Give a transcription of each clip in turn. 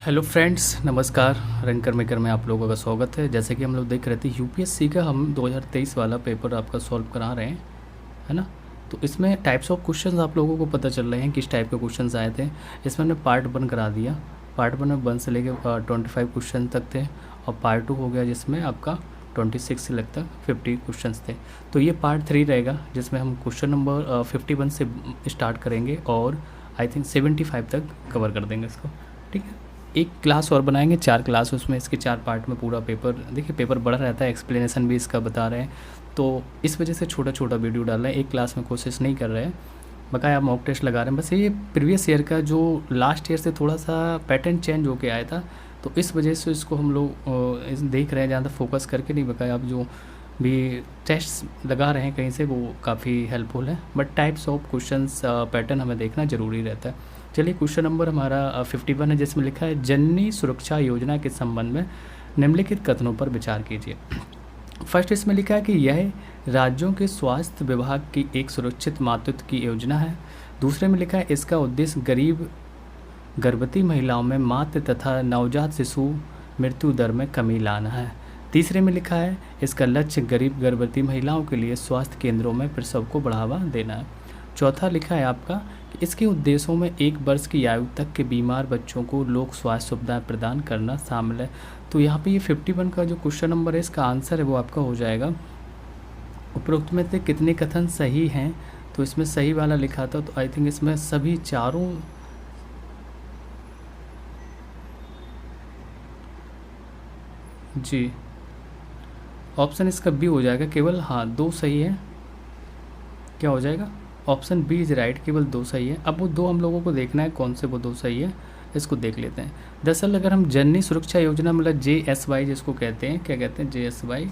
Hello friends, नमस्कार। Ranker maker में आप लोगों का स्वागत है। जैसे कि हम लोग देख रहे थे यूपीएससी का हम 2023 वाला पेपर आपका सॉल्व करा रहे हैं, है ना। तो इसमें टाइप्स ऑफ क्वेश्चंस आप लोगों को पता चल रहे हैं किस टाइप के क्वेश्चंस आए थे। इसमें हमने पार्ट 1 करा दिया। पार्ट 1 में 1 से लेके 25 क्वेश्चन तक थे, और पार्ट 2 हो गया जिसमें आपका 26 से लगता 50 क्वेश्चंस थे। तो ये पार्ट 3 रहेगा जिसमें हम क्वेश्चन नंबर 51 से स्टार्ट करेंगे और आई थिंक 75 तक कवर कर देंगे इसको। ठीक है, एक क्लास और बनाएंगे, 4 क्लास, उसमें इसके 4 पार्ट में पूरा पेपर। देखिए पेपर बड़ा रहता है, एक्सप्लेनेशन भी इसका बता रहे हैं, तो इस वजह से छोटा छोटा वीडियो डाल रहे हैं, एक क्लास में कोशिश नहीं कर रहे हैं। बकाया मॉक टेस्ट लगा रहे हैं। बस ये प्रीवियस ईयर का जो लास्ट ईयर से थोड़ा सा पैटर्न चेंज होके आया था, तो इस वजह से इसको हम लोग देख रहे हैं, ज़्यादा फोकस करके नहीं। बकाया अब जो भी टेस्ट लगा रहे हैं कहीं से, वो काफ़ी हेल्पफुल है। But types of questions pattern हमें देखना ज़रूरी रहता है। चलिए, क्वेश्चन नंबर हमारा 51 है, जिसमें लिखा है जननी सुरक्षा योजना के संबंध में निम्नलिखित कथनों पर विचार कीजिए। फर्स्ट इसमें लिखा है कि यह राज्यों के स्वास्थ्य विभाग की एक सुरक्षित मातृत्व की योजना है। दूसरे में लिखा है इसका उद्देश्य गरीब गर्भवती महिलाओं में मातृ तथा नवजात शिशु मृत्यु दर में कमी लाना है। तीसरे में लिखा है इसका लक्ष्य गरीब गर्भवती महिलाओं के लिए स्वास्थ्य केंद्रों में प्रसव को बढ़ावा देना है। चौथा लिखा है आपका कि इसके उद्देश्यों में 1 वर्ष की आयु तक के बीमार बच्चों को लोक स्वास्थ्य सुविधाएं प्रदान करना शामिल है। तो यहाँ पे ये 51 का जो क्वेश्चन नंबर है, इसका आंसर है वो आपका हो जाएगा उपरोक्त में से कितने कथन सही हैं। तो इसमें सही वाला लिखा था, तो आई थिंक इसमें सभी चारों जी ऑप्शन इसका बी हो जाएगा। केवल 2 सही है। क्या हो जाएगा? ऑप्शन बी इज राइट, केवल 2 सही है। अब वो 2 हम लोगों को देखना है कौन से वो 2 सही है, इसको देख लेते हैं। दरअसल अगर हम जननी सुरक्षा योजना मतलब JSY जिसको कहते हैं, क्या कहते हैं JSY,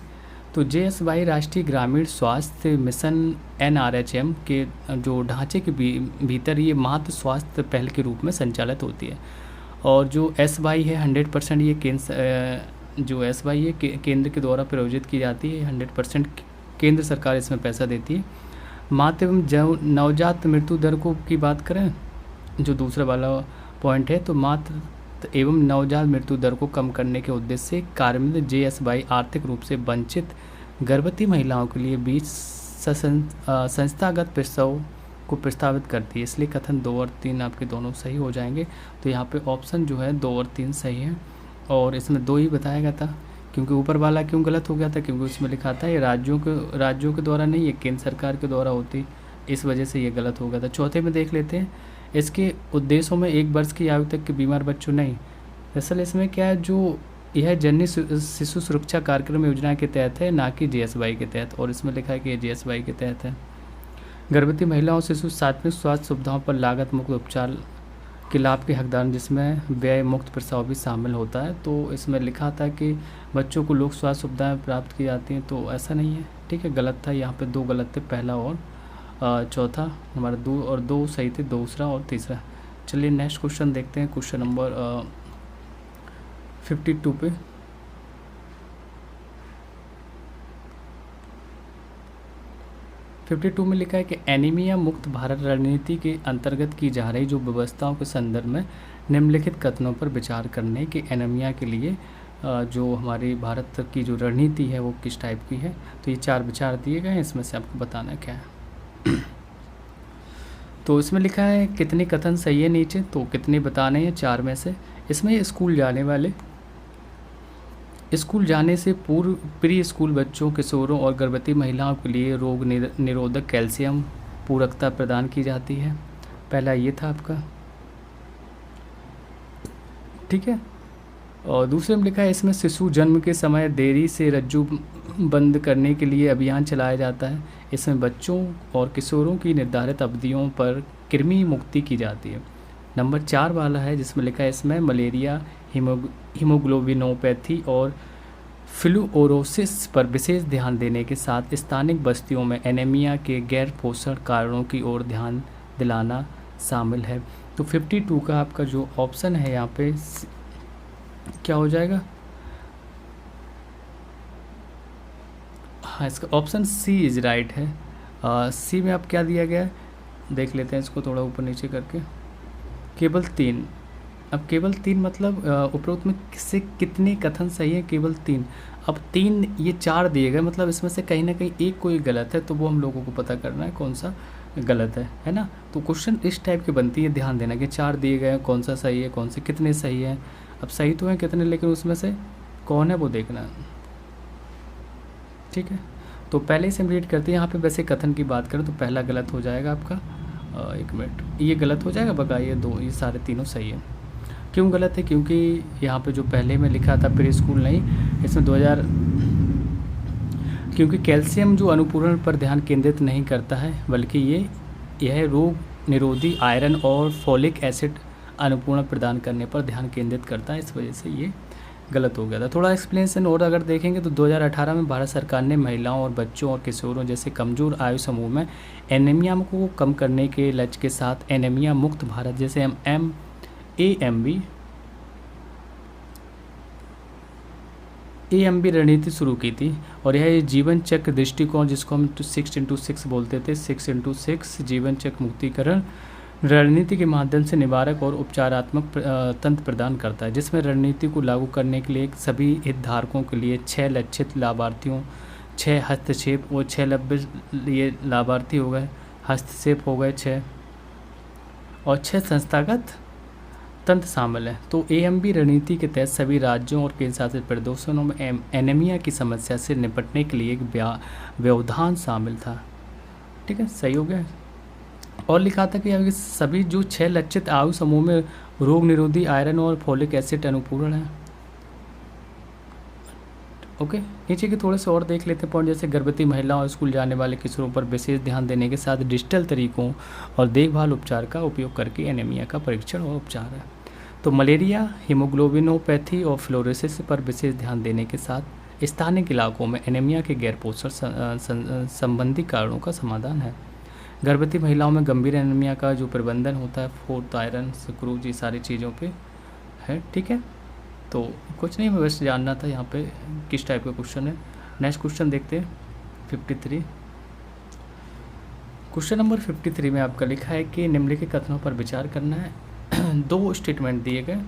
तो JSY राष्ट्रीय ग्रामीण स्वास्थ्य मिशन NRHM के जो ढांचे के भीतर ये मातृ स्वास्थ्य पहल के रूप में संचालित होती है। और जो SY है 100% ये जो SY है केंद्र के द्वारा प्रायोजित की जाती है। 100% केंद्र सरकार इसमें पैसा देती है। मातृ एवं नवजात मृत्यु दर को की बात करें, जो दूसरा वाला पॉइंट है, तो मातृ एवं नवजात मृत्यु दर को कम करने के उद्देश्य से कार्यान्वित JSY आर्थिक रूप से वंचित गर्भवती महिलाओं के लिए बीच संस्थागत प्रसव को प्रस्तावित करती है। इसलिए कथन 2 और 3 आपके दोनों सही हो जाएंगे। तो यहाँ पे ऑप्शन जो है 2 और 3 सही है, और इसमें 2 ही बताया गया था। क्योंकि ऊपर वाला क्यों गलत हो गया था? क्योंकि उसमें लिखा था ये राज्यों के द्वारा नहीं, ये केंद्र सरकार के द्वारा होती, इस वजह से ये गलत हो गया था। चौथे में देख लेते हैं, इसके उद्देश्यों में 1 वर्ष की आयु तक के बीमार बच्चों नहीं। दरअसल इसमें क्या है, जो यह जननी शिशु सुरक्षा कार्यक्रम योजना के तहत है, ना कि JSY के तहत। और इसमें लिखा है कि ये JSY के तहत है। गर्भवती महिलाओं शिशु सात्विक स्वास्थ्य सुविधाओं पर लागत मुक्त उपचार के लाभ के हकदार, जिसमें व्यय मुक्त प्रसव भी शामिल होता है। तो इसमें लिखा था कि बच्चों को लोक स्वास्थ्य सुविधाएं प्राप्त की जाती हैं, तो ऐसा नहीं है। ठीक है, गलत था। यहाँ पे 2 गलत थे, पहला और चौथा। हमारा 2 सही थे, दूसरा और तीसरा। चलिए नेक्स्ट क्वेश्चन देखते हैं, क्वेश्चन नंबर 52 पे। में लिखा है कि एनीमिया मुक्त भारत रणनीति के अंतर्गत की जा रही जो व्यवस्थाओं के संदर्भ में निम्नलिखित कथनों पर विचार करने के एनीमिया के लिए जो हमारी भारत की जो रणनीति है वो किस टाइप की है। तो ये 4 विचार दिए गए हैं, इसमें से आपको बताना क्या है। तो इसमें लिखा है कितने कथन सही है नीचे, तो कितने बताने हैं 4 में से। इसमें स्कूल जाने से पूर्व प्री स्कूल बच्चों, किशोरों और गर्भवती महिलाओं के लिए रोग निरोधक कैल्शियम पूरकता प्रदान की जाती है। पहला ये था आपका, ठीक है। और दूसरे में लिखा है इसमें शिशु जन्म के समय देरी से रज्जु बंद करने के लिए अभियान चलाया जाता है। इसमें बच्चों और किशोरों की निर्धारित अवधियों पर कृमि मुक्ति की जाती है। नंबर 4 वाला है जिसमें लिखा है इसमें मलेरिया, हीमोग्लोबिनोपैथी और फ्लूओरोसिस पर विशेष ध्यान देने के साथ स्थानिक बस्तियों में एनीमिया के गैर पोषण कारणों की ओर ध्यान दिलाना शामिल है। तो 52 का आपका जो ऑप्शन है यहाँ पे क्या हो जाएगा? हाँ, इसका ऑप्शन सी इज राइट है। सी में आप क्या दिया गया है देख लेते हैं, इसको थोड़ा ऊपर नीचे करके। केवल 3 अब केवल 3 मतलब उपरोक्त में से कितने कथन सही है? केवल 3। अब 3 ये 4 दिए गए, मतलब इसमें से कहीं ना कहीं एक कोई गलत है, तो वो हम लोगों को पता करना है कौन सा गलत है ना। तो क्वेश्चन इस टाइप की बनती है, ध्यान देना कि 4 दिए गए हैं, कौन सा सही है, कौन से कितने सही है। अब सही तो हैं कितने, लेकिन उसमें से कौन है वो देखना है, ठीक है। तो पहले से हम रीड करते हैं। यहाँ पे वैसे कथन की बात करें तो पहला गलत हो जाएगा आपका, 1 मिनट, ये गलत हो जाएगा, बकाया 2, ये सारे तीनों सही है। क्यों गलत है? क्योंकि यहाँ पे जो पहले में लिखा था प्री स्कूल नहीं, इसमें 2000, क्योंकि कैल्शियम जो अनुपूरण पर ध्यान केंद्रित नहीं करता है, बल्कि यह रोग निरोधी आयरन और फोलिक एसिड अनुपूरण प्रदान करने पर ध्यान केंद्रित करता है, इस वजह से ये गलत हो गया था। थोड़ा एक्सप्लेनेशन और अगर देखेंगे तो 2018 में भारत सरकार ने महिलाओं और बच्चों और किशोरों जैसे कमज़ोर आयु समूह में एनीमिया को कम करने के लक्ष्य के साथ एनीमिया मुक्त भारत जैसे AMB रणनीति शुरू की थी। और यह जीवन चक्र दृष्टिकोण, जिसको हम 6x6 बोलते थे, 6x6 जीवन चक्र मुक्तिकरण रणनीति के माध्यम से निवारक और उपचारात्मक तंत्र प्रदान करता है, जिसमें रणनीति को लागू करने के लिए सभी हितधारकों के लिए 6 लक्षित लाभार्थियों, 6 हस्तक्षेप और 6 ये लाभार्थी हो गए, हस्तक्षेप हो गए 6, और 6 संस्थागत तंत्र शामिल है। तो AMB रणनीति के तहत सभी राज्यों और केंद्र शासित प्रदेशों में एनीमिया की समस्या से निपटने के लिए एक व्यवधान शामिल था, ठीक है, सही हो गया। और लिखा था कि सभी जो 6 लक्षित आयु समूह में रोग निरोधी आयरन और फोलिक एसिड अनुपूरण है। ओके, नीचे के थोड़े से और देख लेते हैं पॉइंट, जैसे गर्भवती महिलाओं और स्कूल जाने वाले किशोरों पर विशेष ध्यान देने के साथ डिजिटल तरीकों और देखभाल उपचार का उपयोग करके एनीमिया का परीक्षण और उपचार है। तो मलेरिया, हीमोग्लोबिनोपैथी और फ्लोरोसिस पर विशेष ध्यान देने के साथ स्थानीय इलाकों में एनीमिया के गैर पोषण संबंधी कारणों का समाधान है। गर्भवती महिलाओं में गंभीर एनीमिया का जो प्रबंधन होता है, फोर्थ आयरन, सुक्रोज, ये सारी चीज़ों पे है, ठीक है। तो कुछ नहीं, मैं बस जानना था यहाँ पे किस टाइप का क्वेश्चन है। नेक्स्ट क्वेश्चन देखते हैं 53। क्वेश्चन नंबर 53 में आपका लिखा है कि निम्नलिखित कथनों पर विचार करना है। 2 स्टेटमेंट दिए गए,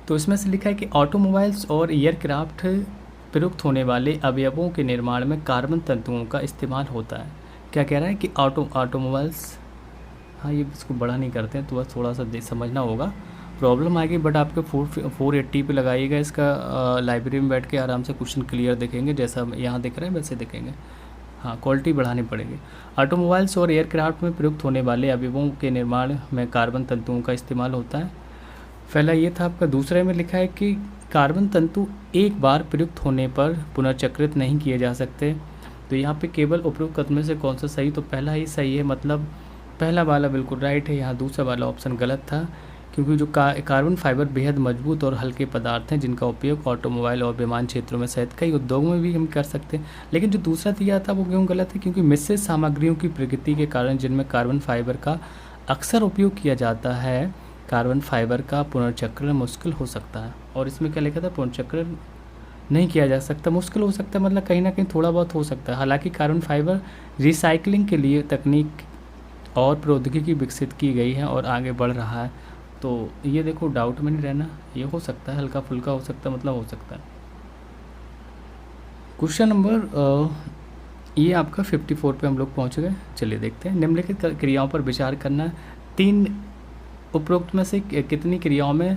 तो इसमें से लिखा है कि ऑटोमोबाइल्स और एयरक्राफ्ट प्रयुक्त होने वाले अवयवों के निर्माण में कार्बन तंतुओं का इस्तेमाल होता है। क्या कह रहा है कि ऑटोमोबाइल्स, हाँ ये इसको बड़ा नहीं करते हैं, तो बस थोड़ा सा समझना होगा, प्रॉब्लम आएगी, बट आपके 480 पे लगाइएगा इसका, लाइब्रेरी में बैठ के आराम से क्वेश्चन क्लियर देखेंगे, जैसा यहाँ दिख रहा है वैसे देखेंगे। हाँ, क्वालिटी बढ़ानी पड़ेगी। ऑटोमोबाइल्स और एयरक्राफ्ट में प्रयुक्त होने वाले अवयवों के निर्माण में कार्बन तंतुओं का इस्तेमाल होता है। पहला ये था आपका। दूसरे में लिखा है कि कार्बन तंतु एक बार प्रयुक्त होने पर पुनर्चक्रित नहीं किए जा सकते। तो यहाँ पे केवल उपयुक्त कथन में से कौन सा सही, तो पहला ही सही है, मतलब पहला वाला बिल्कुल राइट है। यहाँ दूसरा वाला ऑप्शन गलत था, क्योंकि जो कार्बन फाइबर बेहद मजबूत और हल्के पदार्थ हैं जिनका उपयोग ऑटोमोबाइल और विमान क्षेत्रों में सहित कई उद्योगों में भी हम कर सकते हैं। लेकिन जो दूसरा दिया था वो क्यों गलत है, क्योंकि मिश्रित सामग्रियों की प्रकृति के कारण जिनमें कार्बन फाइबर का अक्सर उपयोग किया जाता है, कार्बन फाइबर का पुनर्चक्रण मुश्किल हो सकता है। और इसमें क्या लिखा था, पुनर्चक्रण नहीं किया जा सकता, मुश्किल हो सकता है, मतलब कहीं ना कहीं थोड़ा बहुत हो सकता है। हालांकि कार्बन फाइबर रिसाइकलिंग के लिए तकनीक और प्रौद्योगिकी विकसित की गई है और आगे बढ़ रहा है। तो ये देखो, डाउट में नहीं रहना, ये हो सकता है, हल्का फुल्का हो सकता है, मतलब हो सकता है। क्वेश्चन नंबर ये आपका 54 पे हम लोग पहुँच गए। चलिए देखते हैं, निम्नलिखित क्रियाओं पर विचार करना। 3 उपरोक्त में से कितनी क्रियाओं में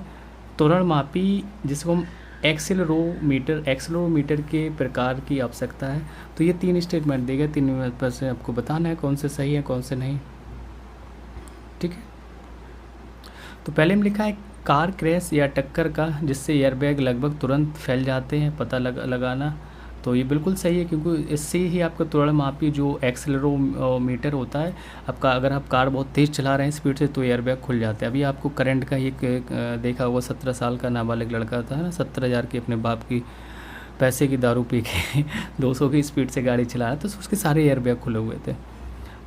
त्वरणमापी, जिसको हम एक्सेलेरोमीटर के प्रकार की आवश्यकता है। तो ये 3 स्टेटमेंट देगा, 3 पर से आपको बताना है कौन से सही है कौन से नहीं, ठीक है। तो पहले में लिखा है कार क्रैश या टक्कर का जिससे एयरबैग लगभग तुरंत फैल जाते हैं, पता लगाना। तो ये बिल्कुल सही है, क्योंकि इससे ही आपका त्वरणमापी जो एक्सेलेरोमीटर होता है आपका, अगर आप कार बहुत तेज़ चला रहे हैं स्पीड से तो एयरबैग खुल जाता है। अभी आपको करंट का ही देखा हुआ 17 साल का नाबालिग लड़का था ना, 17,000 की अपने बाप की पैसे की दारू पी के 200 की स्पीड से गाड़ी चला रहा था, तो उसके सारे एयरबैग खुले हुए थे।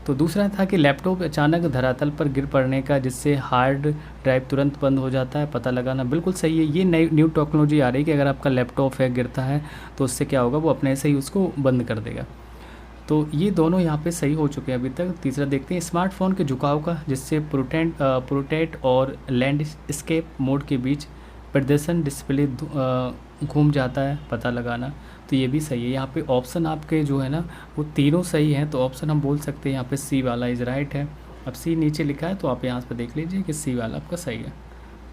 तो दूसरा था कि लैपटॉप अचानक धरातल पर गिर पड़ने का जिससे हार्ड ड्राइव तुरंत बंद हो जाता है, पता लगाना। बिल्कुल सही है, ये नई न्यू टेक्नोलॉजी आ रही है कि अगर आपका लैपटॉप है गिरता है तो उससे क्या होगा, वो अपने से ही उसको बंद कर देगा। तो ये दोनों यहाँ पे सही हो चुके हैं अभी तक। तीसरा देखते हैं स्मार्टफोन के झुकाव का, जिससे प्रोटेक्ट और लैंडस्केप मोड के बीच प्रदर्शन डिस्प्ले घूम जाता है, पता लगाना। तो ये भी सही है। यहाँ पे ऑप्शन आपके जो है ना वो तीनों सही हैं, तो ऑप्शन हम बोल सकते हैं यहाँ पे सी वाला इज़ राइट है। अब सी नीचे लिखा है तो आप यहाँ पे देख लीजिए कि सी वाला आपका सही है।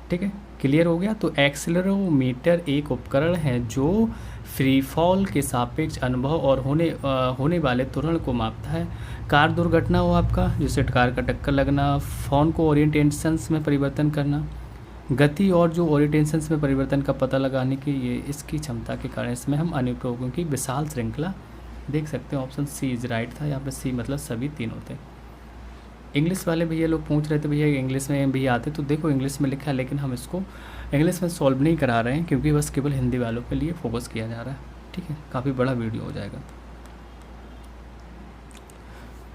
ठीक है, क्लियर हो गया। तो एक्सेलेरोमीटर एक उपकरण है जो फ्री फॉल के सापेक्ष अनुभव और होने वाले त्वरण को मापता है। कार दुर्घटना हो आपका, जैसे कार का टक्कर लगना, फ़ोन को ओरिएंटेशंस में परिवर्तन करना, गति और जो ओरिएंटेशंस में परिवर्तन का पता लगाने की ये इसकी क्षमता के कारण इसमें हम अनुप्रयोगों की विशाल श्रृंखला देख सकते हैं। ऑप्शन सी इज़ राइट था। यहाँ पे सी मतलब सभी तीनों थे। इंग्लिश वाले भैया लोग पूछ रहे थे भैया इंग्लिश में भी आते, तो देखो इंग्लिश में लिखा है, लेकिन हम इसको इंग्लिश में सॉल्व नहीं करा रहे हैं क्योंकि बस केवल हिंदी वालों के लिए फोकस किया जा रहा है। ठीक है, काफ़ी बड़ा वीडियो हो जाएगा।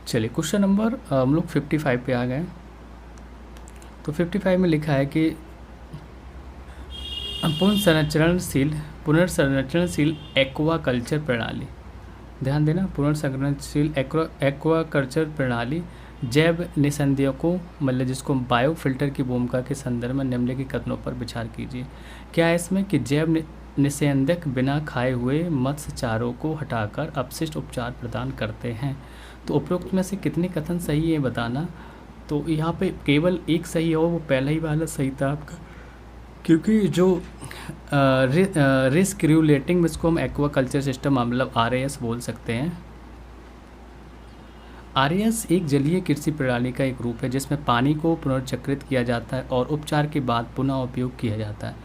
चलिए क्वेश्चन नंबर हम लोग 55 पे आ गए। तो 55 में लिखा है कि पुनर्संरचनाशील एक्वाकल्चर प्रणाली, ध्यान देना, पुनर्संरचनाशील एक्वाकल्चर प्रणाली जैव निस्यंदकों मतलब जिसको बायो फिल्टर की भूमिका के संदर्भ में निम्नलिखित कथनों पर विचार कीजिए। क्या है इसमें कि जैव निस्यंदक बिना खाए हुए मत्स्य चारों को हटाकर अपशिष्ट उपचार प्रदान करते हैं। तो उपरोक्त में से कितने कथन सही है बताना। तो यहाँ पे केवल एक सही हो, वो पहला ही वाला सही था आपका, क्योंकि जो रिस्क रेगुलेटिंग इसको हम एक्वाकल्चर सिस्टम मतलब RAS बोल सकते हैं। RAS एक जलीय कृषि प्रणाली का एक रूप है जिसमें पानी को पुनर्चक्रित किया जाता है और उपचार के बाद पुनः उपयोग किया जाता है।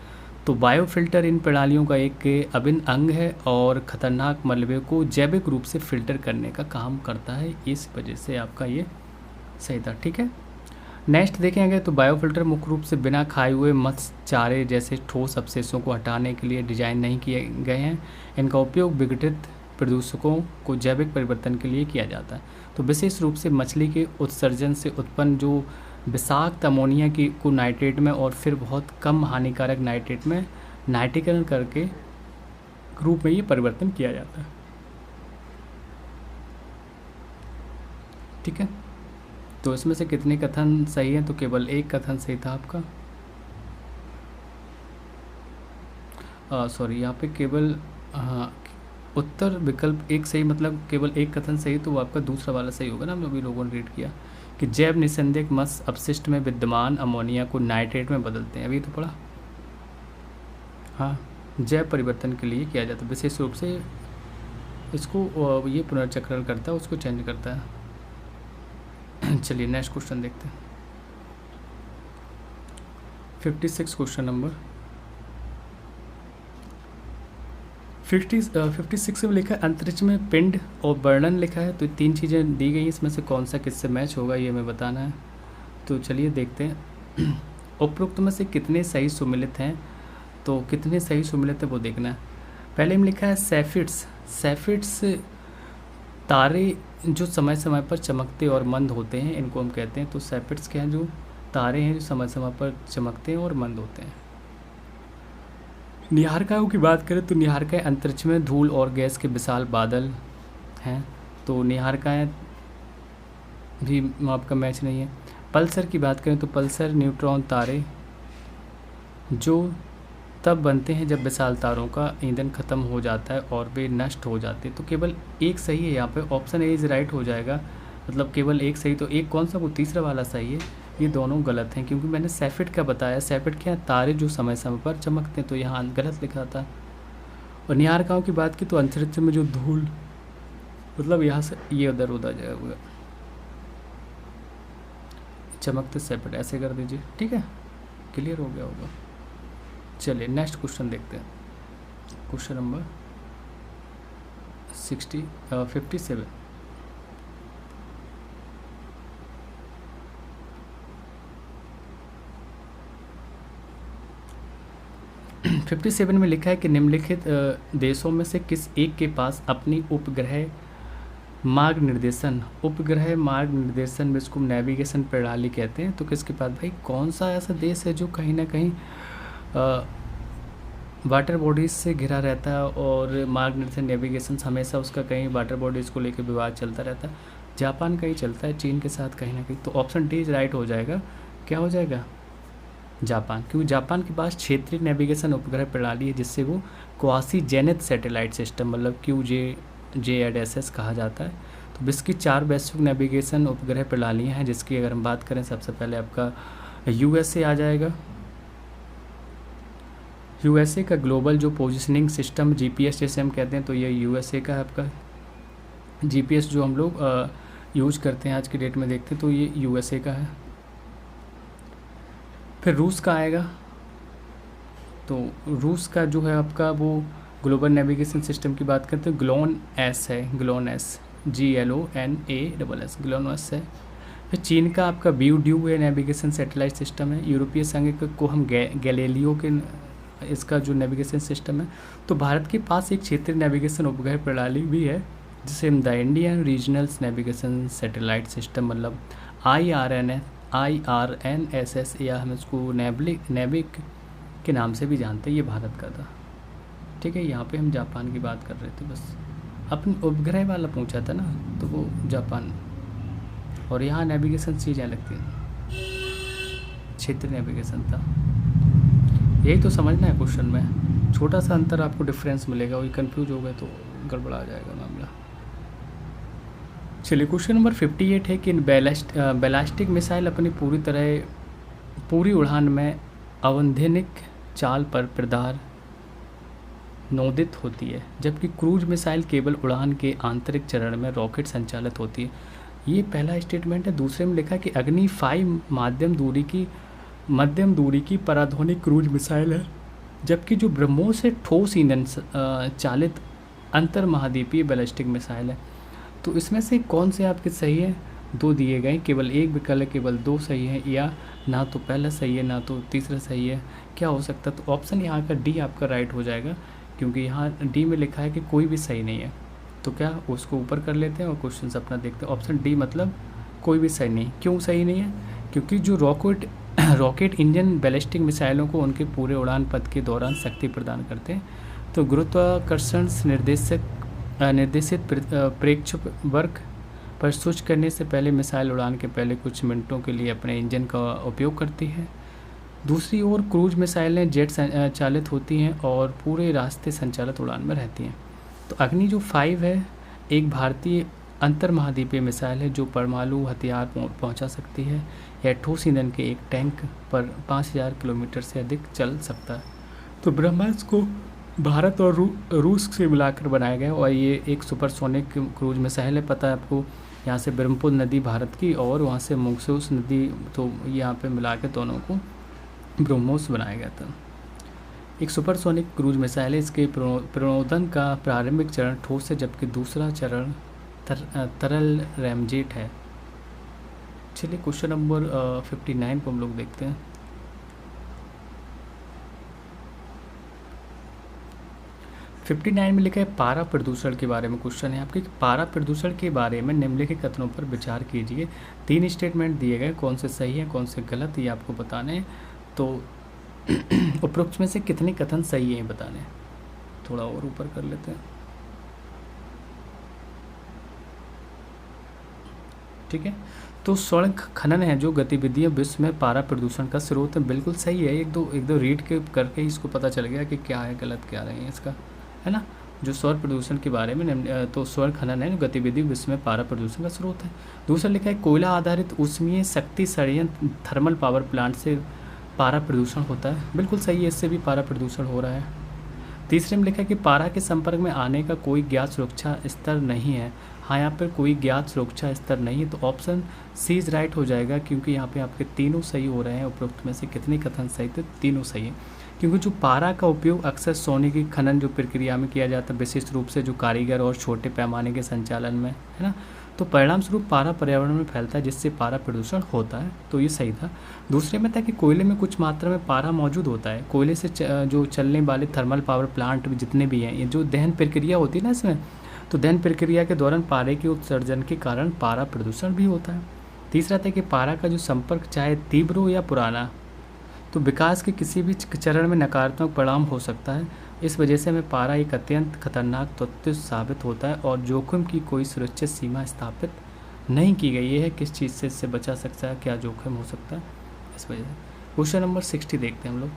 तो बायोफिल्टर इन प्रणालियों का एक अभिन्न अंग है और खतरनाक मलबे को जैविक रूप से फिल्टर करने का काम करता है। इस वजह से आपका ये सही था। ठीक है, नेक्स्ट देखेंगे तो बायोफिल्टर मुख्य रूप से बिना खाए हुए मत्स्य चारे जैसे ठोस अवशेषों को हटाने के लिए डिजाइन नहीं किए गए हैं। इनका उपयोग विघटित प्रदूषकों को जैविक परिवर्तन के लिए किया जाता है। तो विशेष रूप से मछली के उत्सर्जन से उत्पन्न जो विषाक्त अमोनिया की को नाइट्रेट में और फिर बहुत कम हानिकारक नाइट्रेट में नाइट्रीकरण करके रूप में ये परिवर्तन किया जाता है। ठीक है, तो इसमें से कितने कथन सही हैं? तो केवल एक कथन सही था आपका। सॉरी, यहाँ पे केवल उत्तर विकल्प एक सही, मतलब केवल एक कथन सही, तो वो आपका दूसरा वाला सही होगा ना। हम अभी लोगों ने रीड किया कि जैव निस्यंदक मत्स्य अपशिष्ट में विद्यमान अमोनिया को नाइट्रेट में बदलते हैं। अभी तो पढ़ा, हाँ, जैव परिवर्तन के लिए किया जाता है। विशेष रूप से इसको ये पुनर्चक्रण करता है, उसको चेंज करता है। चलिए नेक्स्ट क्वेश्चन देखते हैं। 56 क्वेश्चन नंबर 56 में लिखा है अंतरिक्ष में पिंड और वर्णन लिखा है। तो 3 चीज़ें दी गई, इसमें से कौन सा किससे मैच होगा ये हमें बताना है। तो चलिए देखते हैं। उपरोक्त में से कितने सही सुमिलित हैं? तो कितने सही सुमिलित है वो देखना है। पहले में लिखा है सैफिड्स तारे जो समय समय पर चमकते और मंद होते हैं, इनको हम कहते हैं। तो सैफिड्स क्या हैं? जो तारे हैं जो समय समय पर चमकते हैं और मंद होते हैं। निहारिकाओं की बात करें तो निहारिकाएं अंतरिक्ष में धूल और गैस के विशाल बादल हैं। तो निहारिकाएं भी आपका मैच नहीं है। पल्सर की बात करें तो पल्सर न्यूट्रॉन तारे जो तब बनते हैं जब विशाल तारों का ईंधन खत्म हो जाता है और वे नष्ट हो जाते हैं। तो केवल एक सही है यहाँ पे, ऑप्शन ए इज़ राइट हो जाएगा। मतलब केवल एक सही, तो एक कौन सा? वो तीसरा वाला सही है। ये दोनों गलत हैं क्योंकि मैंने सैफिड का बताया। सैफिड क्या? तारे जो समय समय पर चमकते हैं, तो यहाँ गलत लिखा था। और निहारिकाओं की बात की तो अंतरिक्ष में जो धूल, मतलब यहाँ से ये उधर उधर जाएगा, चमकते सैफिड ऐसे कर दीजिए। ठीक है, क्लियर हो गया होगा। चलिए नेक्स्ट क्वेश्चन देखते हैं। क्वेश्चन नंबर 57 57 में लिखा है कि निम्नलिखित देशों में से किस एक के पास अपनी उपग्रह मार्ग निर्देशन में इसको नेविगेशन प्रणाली कहते हैं। तो किसके पास भाई? कौन सा ऐसा देश है जो कहीं ना कहीं वाटर बॉडीज़ से घिरा रहता है और मार्ग निर्देशन नेविगेशन हमेशा उसका कहीं वाटर बॉडीज़ को लेकर विवाद चलता रहता है। जापान कहीं चलता है चीन के साथ कहीं ना कहीं, तो ऑप्शन डी राइट हो जाएगा। क्या हो जाएगा? जापान, क्योंकि जापान के पास क्षेत्रीय नेविगेशन उपग्रह प्रणाली है जिससे वो क्वासी जेनिथ सैटेलाइट सिस्टम मतलब QJEDSS कहा जाता है। तो विश्व की 4 वैश्विक नेविगेशन उपग्रह प्रणालियाँ हैं, जिसकी अगर हम बात करें सबसे पहले आपका USA आ जाएगा। USA का ग्लोबल जो पोजिशनिंग सिस्टम GPS जैसे हम कहते हैं, तो ये USA का है आपका। GPS जो हम लोग यूज करते हैं आज की डेट में देखते हैं, तो ये USA का है। फिर रूस का आएगा, तो रूस का जो है आपका वो ग्लोबल नेविगेशन सिस्टम की बात करते हैं, GLONASS है, GLONASS GLONASS GLONASS है। फिर चीन का आपका BeiDou है, नेविगेशन सैटेलाइट सिस्टम है। यूरोपीय संघ को हम गैलीलियो के इसका जो नेविगेशन सिस्टम है। तो भारत के पास एक क्षेत्रीय नेविगेशन उपग्रह प्रणाली भी है जिसे हम the Indian regionals navigation satellite system मतलब IRNSS या हम इसको नेविक के नाम से भी जानते हैं, ये भारत का था। ठीक है, यहाँ पे हम जापान की बात कर रहे थे, बस अपन उपग्रह वाला पूछा था ना, तो वो जापान। और यहाँ नेविगेशन चीज़ें लगती हैं, क्षेत्रीय नेविगेशन था। यही तो समझना है क्वेश्चन में, छोटा सा अंतर आपको डिफरेंस मिलेगा, वही कंफ्यूज हो गए तो गड़बड़ा जाएगा मामला। चलिए क्वेश्चन नंबर 58 है कि बैलिस्टिक मिसाइल अपनी पूरी उड़ान में अवैधानिक चाल पर प्रदार नोदित होती है, जबकि क्रूज मिसाइल केवल उड़ान के आंतरिक चरण में रॉकेट संचालित होती है। ये पहला स्टेटमेंट है। दूसरे में लिखा कि अग्नि 5 मध्यम दूरी की पराध्वनिक क्रूज मिसाइल है, जबकि जो ब्रह्मोस से ठोस ईंधन चालित अंतर महाद्वीपीय बैलिस्टिक मिसाइल है। तो इसमें से कौन से आपके सही है? 2 दिए गए, केवल एक विकल्प है, केवल 2 सही है, या ना तो पहला सही है ना तो तीसरा सही है। क्या हो सकता है? तो ऑप्शन यहाँ का डी आपका राइट हो जाएगा, क्योंकि यहाँ डी में लिखा है कि कोई भी सही नहीं है। तो क्या उसको ऊपर कर लेते हैं और क्वेश्चन अपना देखते हैं। ऑप्शन डी मतलब कोई भी सही नहीं। क्यों सही नहीं है? क्योंकि जो रॉकेट इंजन बैलिस्टिक मिसाइलों को उनके पूरे उड़ान पथ के दौरान शक्ति प्रदान करते हैं। तो गुरुत्वाकर्षण निर्देशित प्रेक्षवर्ग पर स्विच करने से पहले मिसाइल उड़ान के पहले कुछ मिनटों के लिए अपने इंजन का उपयोग करती है। दूसरी ओर क्रूज मिसाइलें जेट चालित होती हैं और पूरे रास्ते संचालित उड़ान में रहती हैं। तो अग्नि जो 5 है एक भारतीय अंतर महाद्वीपीय मिसाइल है जो परमाणु हथियार पहुंचा सकती है। यह ठोस ईंधन के एक टैंक पर 5000 किलोमीटर से अधिक चल सकता है। तो ब्रह्मोस को भारत और रूस से मिलाकर बनाया गया और ये एक सुपरसोनिक क्रूज मिसाइल है। पता है आपको, यहाँ से ब्रह्मपुत्र नदी भारत की और वहाँ से मुंगसूस नदी, तो यहाँ पे मिला के दोनों को ब्रह्मोस बनाया गया था। एक सुपरसोनिक क्रूज मिसाइल है। इसके प्रणोदन का प्रारंभिक चरण ठोस है, जबकि दूसरा चरण तरल रैमजेट है। चलिए क्वेश्चन नंबर 59 को हम लोग देखते हैं। फिफ्टी 59 में लिखा है पारा प्रदूषण के बारे में क्वेश्चन है आपके। पारा प्रदूषण के बारे में निम्नलिखित कथनों पर विचार कीजिए। 3 स्टेटमेंट दिए गए, कौन से सही है कौन से गलत, ये आपको बताने हैं। तो उपरोक्त में से कितने कथन सही हैं बताने। थोड़ा और ऊपर कर लेते हैं, ठीक है। तो स्वर्ण खनन है जो गतिविधियां विश्व में पारा प्रदूषण का स्रोत है, बिल्कुल सही है। एक दो रीड के करके ही इसको पता चल गया कि क्या है गलत क्या रहे हैं इसका, है ना। जो सौर प्रदूषण के बारे में, तो स्वर्ण खनन है जो गतिविधि विश्व में पारा प्रदूषण का स्रोत है। दूसरा लिखा है कोयला आधारित ऊष्मीय शक्ति संयंत्र थर्मल पावर प्लांट से पारा प्रदूषण होता है, बिल्कुल सही है, इससे भी पारा प्रदूषण हो रहा है। तीसरे में लिखा है कि पारा के संपर्क में आने का कोई ज्ञात सुरक्षा स्तर नहीं है। हाँ, यहाँ पर कोई ज्ञात सुरक्षा स्तर नहीं है, तो ऑप्शन सी इज राइट हो जाएगा, क्योंकि यहाँ पे आपके तीनों सही हो रहे हैं। उपरोक्त में से कितने कथन सही थे? तीनों सही है, क्योंकि जो पारा का उपयोग अक्सर सोने की खनन जो प्रक्रिया में किया जाता है, विशिष्ट रूप से जो कारीगर और छोटे पैमाने के संचालन में, है ना। तो परिणाम स्वरूप पारा पर्यावरण में फैलता है, जिससे पारा प्रदूषण होता है, तो ये सही था। दूसरे में था कि कोयले में कुछ मात्रा में पारा मौजूद होता है। कोयले से जो चलने वाले थर्मल पावर प्लांट जितने भी हैं, ये जो दहन प्रक्रिया होती है ना इसमें, तो दहन प्रक्रिया के दौरान पारे के उत्सर्जन के कारण पारा प्रदूषण भी होता है। तीसरा था कि पारा का जो संपर्क चाहे तीव्र हो या पुराना, तो विकास के किसी भी चरण में नकारात्मक परिणाम हो सकता है। इस वजह से हमें पारा एक अत्यंत खतरनाक तत्व साबित होता है और जोखिम की कोई सुरक्षित सीमा स्थापित नहीं की गई है। किस चीज़ से इससे बचा सकता है, क्या जोखिम हो सकता है, इस वजह से। क्वेश्चन नंबर 60 देखते हैं हम लोग।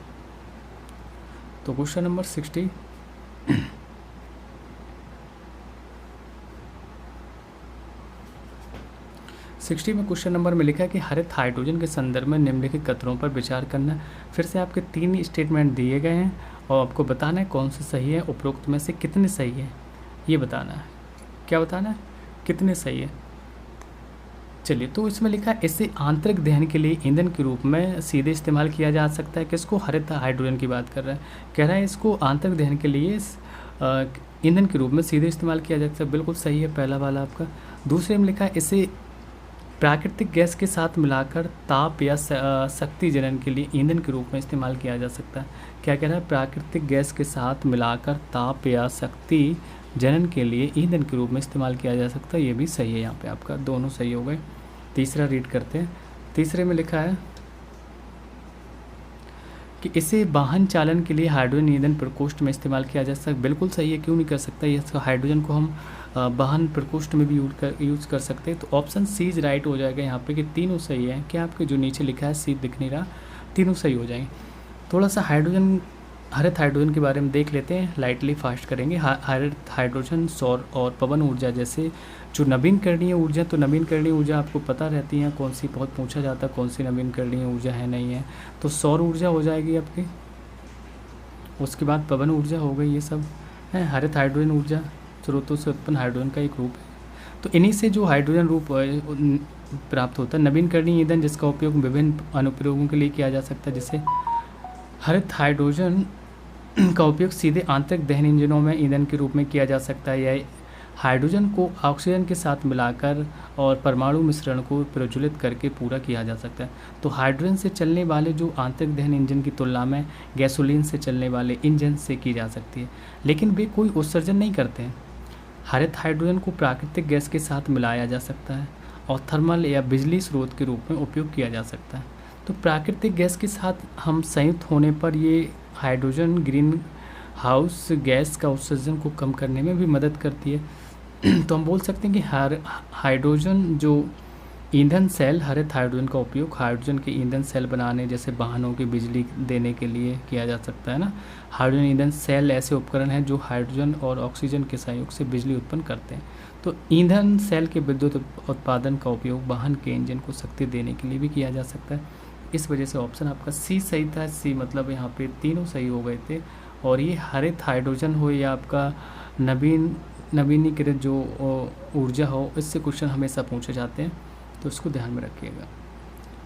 तो क्वेश्चन नंबर 60 में क्वेश्चन नंबर में लिखा है कि हरित हाइड्रोजन के संदर्भ में निम्नलिखित कथनों पर विचार करना। फिर से आपके 3 स्टेटमेंट दिए गए हैं और आपको बताना है कौन सा सही है, उपरोक्त में से कितने सही है, ये बताना है। क्या बताना है, कितने सही है। चलिए, तो इसमें लिखा है इसे आंतरिक दहन के लिए ईंधन के रूप में सीधे इस्तेमाल किया जा सकता है। किसको, हरित हाइड्रोजन की बात कर रहा है। कह रहा है इसको आंतरिक दहन के लिए ईंधन के रूप में सीधे इस्तेमाल किया जा सकता है। बिल्कुल सही है पहला वाला आपका। दूसरे में लिखा है इसे प्राकृतिक गैस के साथ मिलाकर ताप या शक्ति जनन के लिए ईंधन के रूप में इस्तेमाल किया जा सकता है। क्या कह रहा है, प्राकृतिक गैस के साथ मिलाकर ताप या शक्ति जनन के लिए ईंधन के रूप में इस्तेमाल किया जा सकता है। ये भी सही है, यहाँ पे आपका दोनों सही हो गए। तीसरा रीड करते हैं। तीसरे में लिखा है कि इसे वाहन चालन के लिए हाइड्रोजन ईंधन प्रकोष्ठ में इस्तेमाल किया जा सकता है। बिल्कुल सही है, क्यों नहीं कर सकता। ये हाइड्रोजन को हम वाहन प्रकोष्ठ में भी यूज़ कर सकते हैं। तो ऑप्शन सी इज राइट हो जाएगा यहाँ पे कि तीनों सही है। क्या आपके जो नीचे लिखा है सी दिख नहीं रहा, तीनों सही हो जाएंगे। थोड़ा सा हरित हाइड्रोजन के बारे में देख लेते हैं, लाइटली फास्ट करेंगे। हरित हाइड्रोजन सौर और पवन ऊर्जा जैसे जो नवीनकरणीय ऊर्जा, तो नवीनकरणीय ऊर्जा आपको पता रहती है कौन सी, बहुत पूछा जाता है कौन सी नवीनकरणीय ऊर्जा है नहीं है। तो सौर ऊर्जा हो जाएगी आपकी, उसके बाद पवन ऊर्जा हो गई, ये सब है। हरित हाइड्रोजन ऊर्जा स्रोतों से उत्पन्न हाइड्रोजन का एक रूप है। तो इन्हीं से जो हाइड्रोजन रूप प्राप्त होता है। नवीनकरणीय ईंधन जिसका उपयोग विभिन्न अनुप्रयोगों के लिए किया जा सकता है, जैसे हरित हाइड्रोजन का उपयोग सीधे आंतरिक दहन इंजनों में ईंधन के रूप में किया जा सकता है, या हाइड्रोजन को ऑक्सीजन के साथ मिलाकर और परमाणु मिश्रण को प्रज्वलित करके पूरा किया जा सकता है। तो हाइड्रोजन से चलने वाले जो आंतरिक दहन इंजन की तुलना में गैसोलीन से चलने वाले इंजन से की जा सकती है, लेकिन वे कोई उत्सर्जन नहीं करते हैं। हरित हाइड्रोजन को प्राकृतिक गैस के साथ मिलाया जा सकता है और थर्मल या बिजली स्रोत के रूप में उपयोग किया जा सकता है। तो प्राकृतिक गैस के साथ हम संयुक्त होने पर ये हाइड्रोजन ग्रीन हाउस गैस का उत्सर्जन को कम करने में भी मदद करती है। तो हम बोल सकते हैं कि हाइड्रोजन जो ईंधन सेल, हरित हाइड्रोजन का उपयोग हाइड्रोजन के ईंधन सेल बनाने, जैसे वाहनों की बिजली देने के लिए किया जा सकता है ना। हाइड्रोजन ईंधन सेल ऐसे उपकरण हैं जो हाइड्रोजन और ऑक्सीजन के सहयोग से बिजली उत्पन्न करते हैं। तो ईंधन सेल के विद्युत उत्पादन का उपयोग वाहन के इंजन को शक्ति देने के लिए भी किया जा सकता है। इस वजह से ऑप्शन आपका सी सही था। सी मतलब यहाँ पे तीनों सही हो गए थे। और ये हरित हाइड्रोजन हो या आपका नवीनीकृत जो ऊर्जा हो, इससे क्वेश्चन हमेशा पूछे जाते हैं, तो इसको ध्यान में रखिएगा।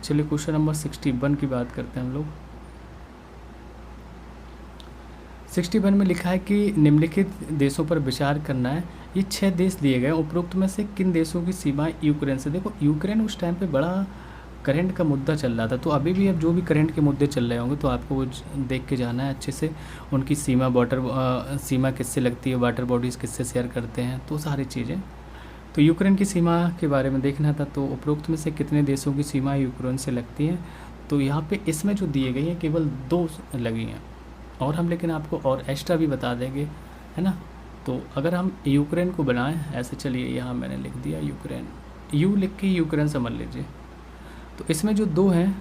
चलिए क्वेश्चन नंबर 61 की बात करते हैं हम लोग। 61 में लिखा है कि निम्नलिखित देशों पर विचार करना है। ये 6 देश दिए गए, उपरोक्त में से किन देशों की सीमाएं यूक्रेन से। देखो यूक्रेन उस टाइम पे बड़ा करंट का मुद्दा चल रहा था, तो अभी भी अब जो भी करंट के मुद्दे चल रहे होंगे तो आपको वो देख के जाना है अच्छे से। उनकी सीमा किससे लगती है, वाटर बॉडीज़ किससे शेयर करते हैं, तो सारी चीज़ें। तो यूक्रेन की सीमा के बारे में देखना था। तो उपरोक्त में से कितने देशों की सीमा यूक्रेन से लगती हैं। तो यहाँ पे इसमें जो दिए गई हैं केवल 2 लगी हैं, और हम लेकिन आपको और एक्स्ट्रा भी बता देंगे, है ना। तो अगर हम यूक्रेन को बनाएं ऐसे, चलिए यहाँ मैंने लिख दिया यूक्रेन, यू लिख के यूक्रेन समझ लीजिए। तो इसमें जो 2 हैं,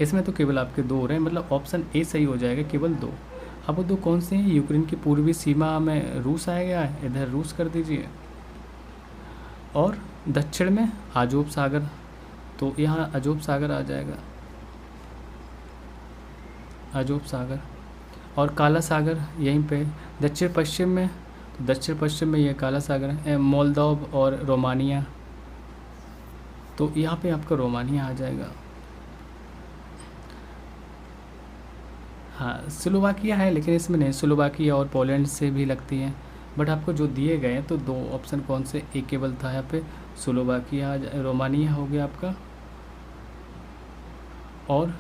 इसमें तो केवल आपके 2 हो रहे हैं, मतलब ऑप्शन ए सही हो जाएगा, केवल 2। अब वो 2 कौन से हैं। यूक्रेन की पूर्वी सीमा में रूस आएगा, इधर रूस कर दीजिए, और दक्षिण में अजोब सागर, तो यहाँ अजोब सागर आ जाएगा, अजोब सागर। और काला सागर यहीं पे दक्षिण पश्चिम में, तो दक्षिण पश्चिम में ये काला सागर है। मोल्दोव और रोमानिया, तो यहाँ पे आपका रोमानिया आ जाएगा। हाँ, स्लोवाकिया है, लेकिन इसमें नहीं, स्लोवाकिया और पोलैंड से भी लगती है। बट आपको जो दिए गए हैं तो 2 ऑप्शन कौन से, एक केवल था यहाँ पे, स्लोवाकिया रोमानिया हो गया आपका, और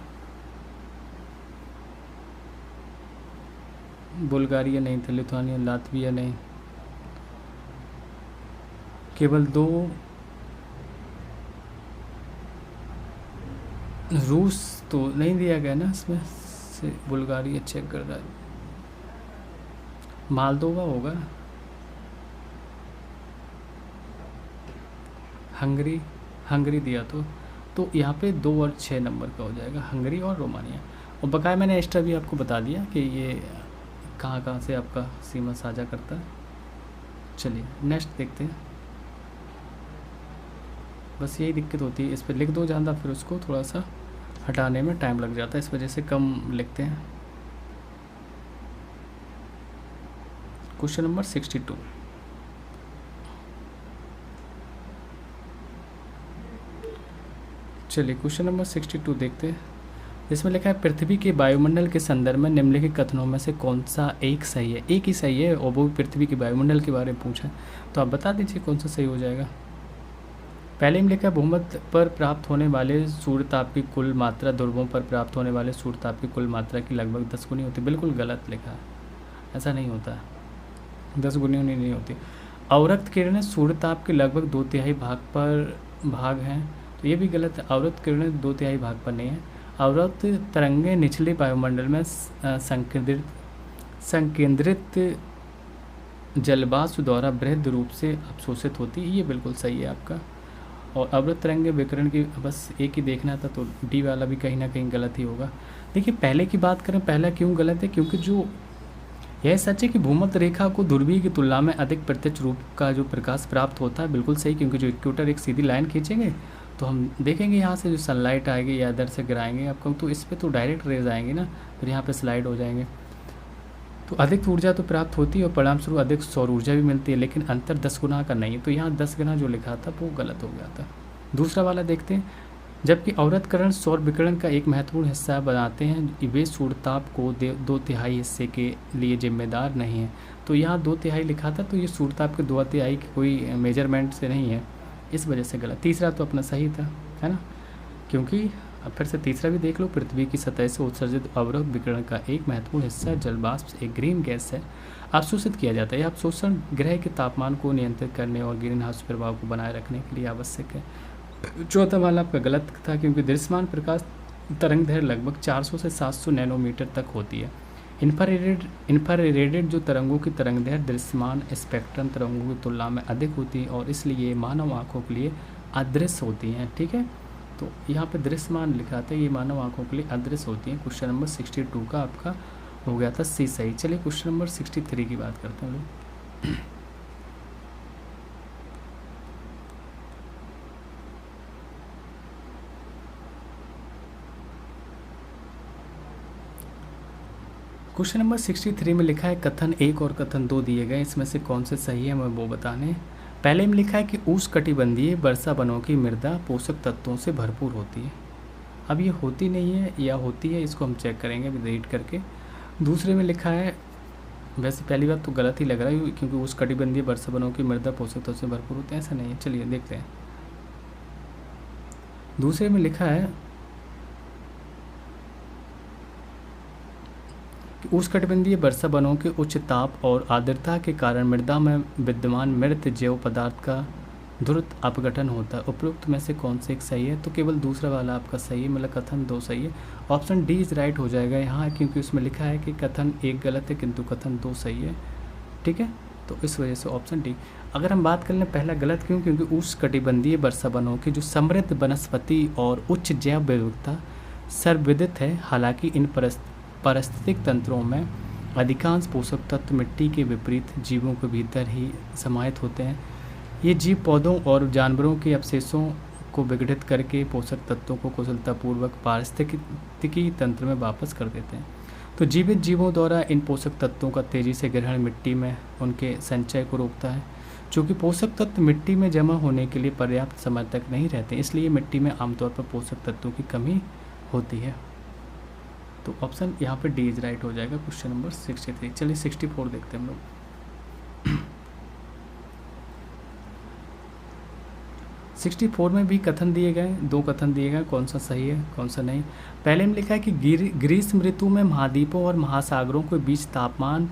बुल्गारिया नहीं था, लिथुआनिया, लातविया नहीं, केवल 2 रूस तो नहीं दिया गया ना इसमें से, बुल्गारिया चेक कर रहा है, मालदोवा होगा, हंगरी, हंगरी दिया तो यहाँ पे 2 और 6 नंबर का हो जाएगा, हंगरी और रोमानिया। और बकाया मैंने एक्स्ट्रा भी आपको बता दिया कि ये कहाँ कहाँ से आपका सीमा साझा करता है। चलिए नेक्स्ट देखते हैं। बस यही दिक्कत होती है, इस पर लिख दो ज़्यादा, फिर उसको थोड़ा सा हटाने में टाइम लग जाता है, इस वजह से कम लिखते हैं। Question number 62। चलिए क्वेश्चन नंबर 62 देखते हैं। इसमें लिखा है पृथ्वी के वायुमंडल के संदर्भ में निम्नलिखित कथनों में से कौन सा एक सही है। एक ही सही है और वो भी पृथ्वी के वायुमंडल के बारे में पूछा है, तो आप बता दीजिए कौन सा सही हो जाएगा। पहले में लिखा है भूमध्य पर प्राप्त होने वाले सूर्यताप की कुल मात्रा ध्रुवों पर प्राप्त होने वाले सूर्यताप की कुल मात्रा की लगभग 10 गुनी होती है। बिल्कुल गलत लिखा है, ऐसा नहीं होता है, 10 गुनी नहीं होती। अवरक्त किरणें सूर्यताप के लगभग 2/3 भाग पर भाग हैं, तो ये भी गलत है। अवरक्त किरणें 2/3 भाग पर नहीं है। अवरक्त तरंगें निचले वायुमंडल में संकेंद्रित जलवाष्प द्वारा बृहद रूप से अवशोषित होती है, ये बिल्कुल सही है आपका। और अवरक्त तरंगे विकिरण की बस एक ही देखना था, तो डी वाला भी कहीं ना कहीं गलत ही होगा। देखिए पहले की बात करें, पहला क्यों गलत है, क्योंकि जो यह सच है कि भूमध्य रेखा को ध्रुवीय की तुलना में अधिक प्रत्यक्ष रूप का जो प्रकाश प्राप्त होता है, बिल्कुल सही, क्योंकि जो इक्वेटर एक सीधी लाइन खींचेंगे तो हम देखेंगे यहाँ से जो सनलाइट आएगी या इधर से गिराएंगे आपको, तो इस पर तो डायरेक्ट रेज आएंगे ना, फिर यहाँ पे स्लाइड हो जाएंगे, तो अधिक ऊर्जा तो प्राप्त होती है और परिणामस्वरूप अधिक सौर ऊर्जा भी मिलती है, लेकिन अंतर 10 गुना का नहीं है, तो यहाँ 10 गुना जो लिखा था वो गलत हो गया था। दूसरा वाला देखते हैं। जबकि अवरतकरण सौर विकिरण का एक महत्वपूर्ण हिस्सा बनाते हैं, वे सूर्यताप को 2/3 हिस्से के लिए जिम्मेदार नहीं है, तो यहाँ 2/3 लिखा था, तो ये सूर्यताप के 2/3 की कोई मेजरमेंट से नहीं है, इस वजह से गलत। तीसरा तो अपना सही था, है ना, क्योंकि अब फिर से तीसरा भी देख लो, पृथ्वी की सतह से उत्सर्जित अवरोध विकिरण का एक महत्वपूर्ण हिस्सा जलवाष्प एक ग्रीन गैस है, अवशोषित किया जाता है। यह अवशोषण ग्रह के तापमान को नियंत्रित करने और ग्रीन हाउस प्रभाव को बनाए रखने के लिए आवश्यक है। चौथा वाला आपका गलत था, क्योंकि दृश्यमान प्रकाश तरंग दैर्घ्य लगभग 400 से 700 नैनोमीटर तक होती है। इंफ्रारेड जो तरंगों की तरंग दैर्घ्य दृश्यमान स्पेक्ट्रम तरंगों की तुलना में अधिक होती है और इसलिए मानव आँखों के लिए अदृश्य होती हैं। ठीक है, तो यहाँ पे दृश्यमान लिखा था, ये मानव आँखों के लिए अदृश्य होती हैं। क्वेश्चन नंबर 62 का आपका हो गया था सी सही। चलिए क्वेश्चन नंबर 63 की बात करते हैं लोग। क्वेश्चन नंबर 63 में लिखा है कथन 1 और कथन 2 दिए गए, इसमें से कौन से सही है, मैं वो बताने। पहले में लिखा है कि उष्णकटिबंधीय वर्षा वनों की मृदा पोषक तत्वों से भरपूर होती है। अब ये होती नहीं है या होती है, इसको हम चेक करेंगे अभी रीड करके। दूसरे में लिखा है, वैसे पहली बात तो गलत ही लग रहा है, क्योंकि उष्णकटिबंधीय वर्षा वनों की मृदा पोषक तत्वों से भरपूर होते हैं, ऐसा नहीं है। चलिए देखते हैं। दूसरे में लिखा है कि उष्णकटिबंधीय वर्षा वनों के उच्च ताप और आर्द्रता के कारण मृदा में विद्यमान मृत जैव पदार्थ का द्रुत अपघटन होता है। उपरोक्त में से कौन से एक सही है, तो केवल दूसरा वाला आपका सही है, मतलब कथन 2 सही है। ऑप्शन डी इज राइट हो जाएगा यहाँ, क्योंकि उसमें लिखा है कि कथन 1 गलत है किंतु कथन 2 सही है। ठीक है, तो इस वजह से ऑप्शन डी। अगर हम बात कर लें पहला गलत क्यों, क्योंकि उष्णकटिबंधीय वर्षा वनों की जो समृद्ध वनस्पति और उच्च जैव विविधता सर्वविदित है। हालांकि इन पारिस्थितिक तंत्रों में अधिकांश पोषक तत्व मिट्टी के विपरीत जीवों के भीतर ही समाहित होते हैं। ये जीव पौधों और जानवरों के अवशेषों को विघटित करके पोषक तत्वों को कुशलतापूर्वक पारिस्थितिकी तंत्र में वापस कर देते हैं। तो जीवित जीवों द्वारा इन पोषक तत्वों का तेज़ी से ग्रहण मिट्टी में उनके संचय को रोकता है। चूँकि पोषक तत्व मिट्टी में जमा होने के लिए पर्याप्त समय तक नहीं रहते, इसलिए मिट्टी में आमतौर पर पोषक तत्वों की कमी होती है। तो ऑप्शन यहाँ पे डी इज राइट हो जाएगा, क्वेश्चन नंबर 63। चलिए 64 देखते हैं हम लोग। 64 में भी कथन दिए गए, 2 कथन दिए गए, कौन सा सही है कौन सा नहीं। पहले में लिखा है कि ग्रीष्म ऋतु में महाद्वीपों और महासागरों के बीच तापमान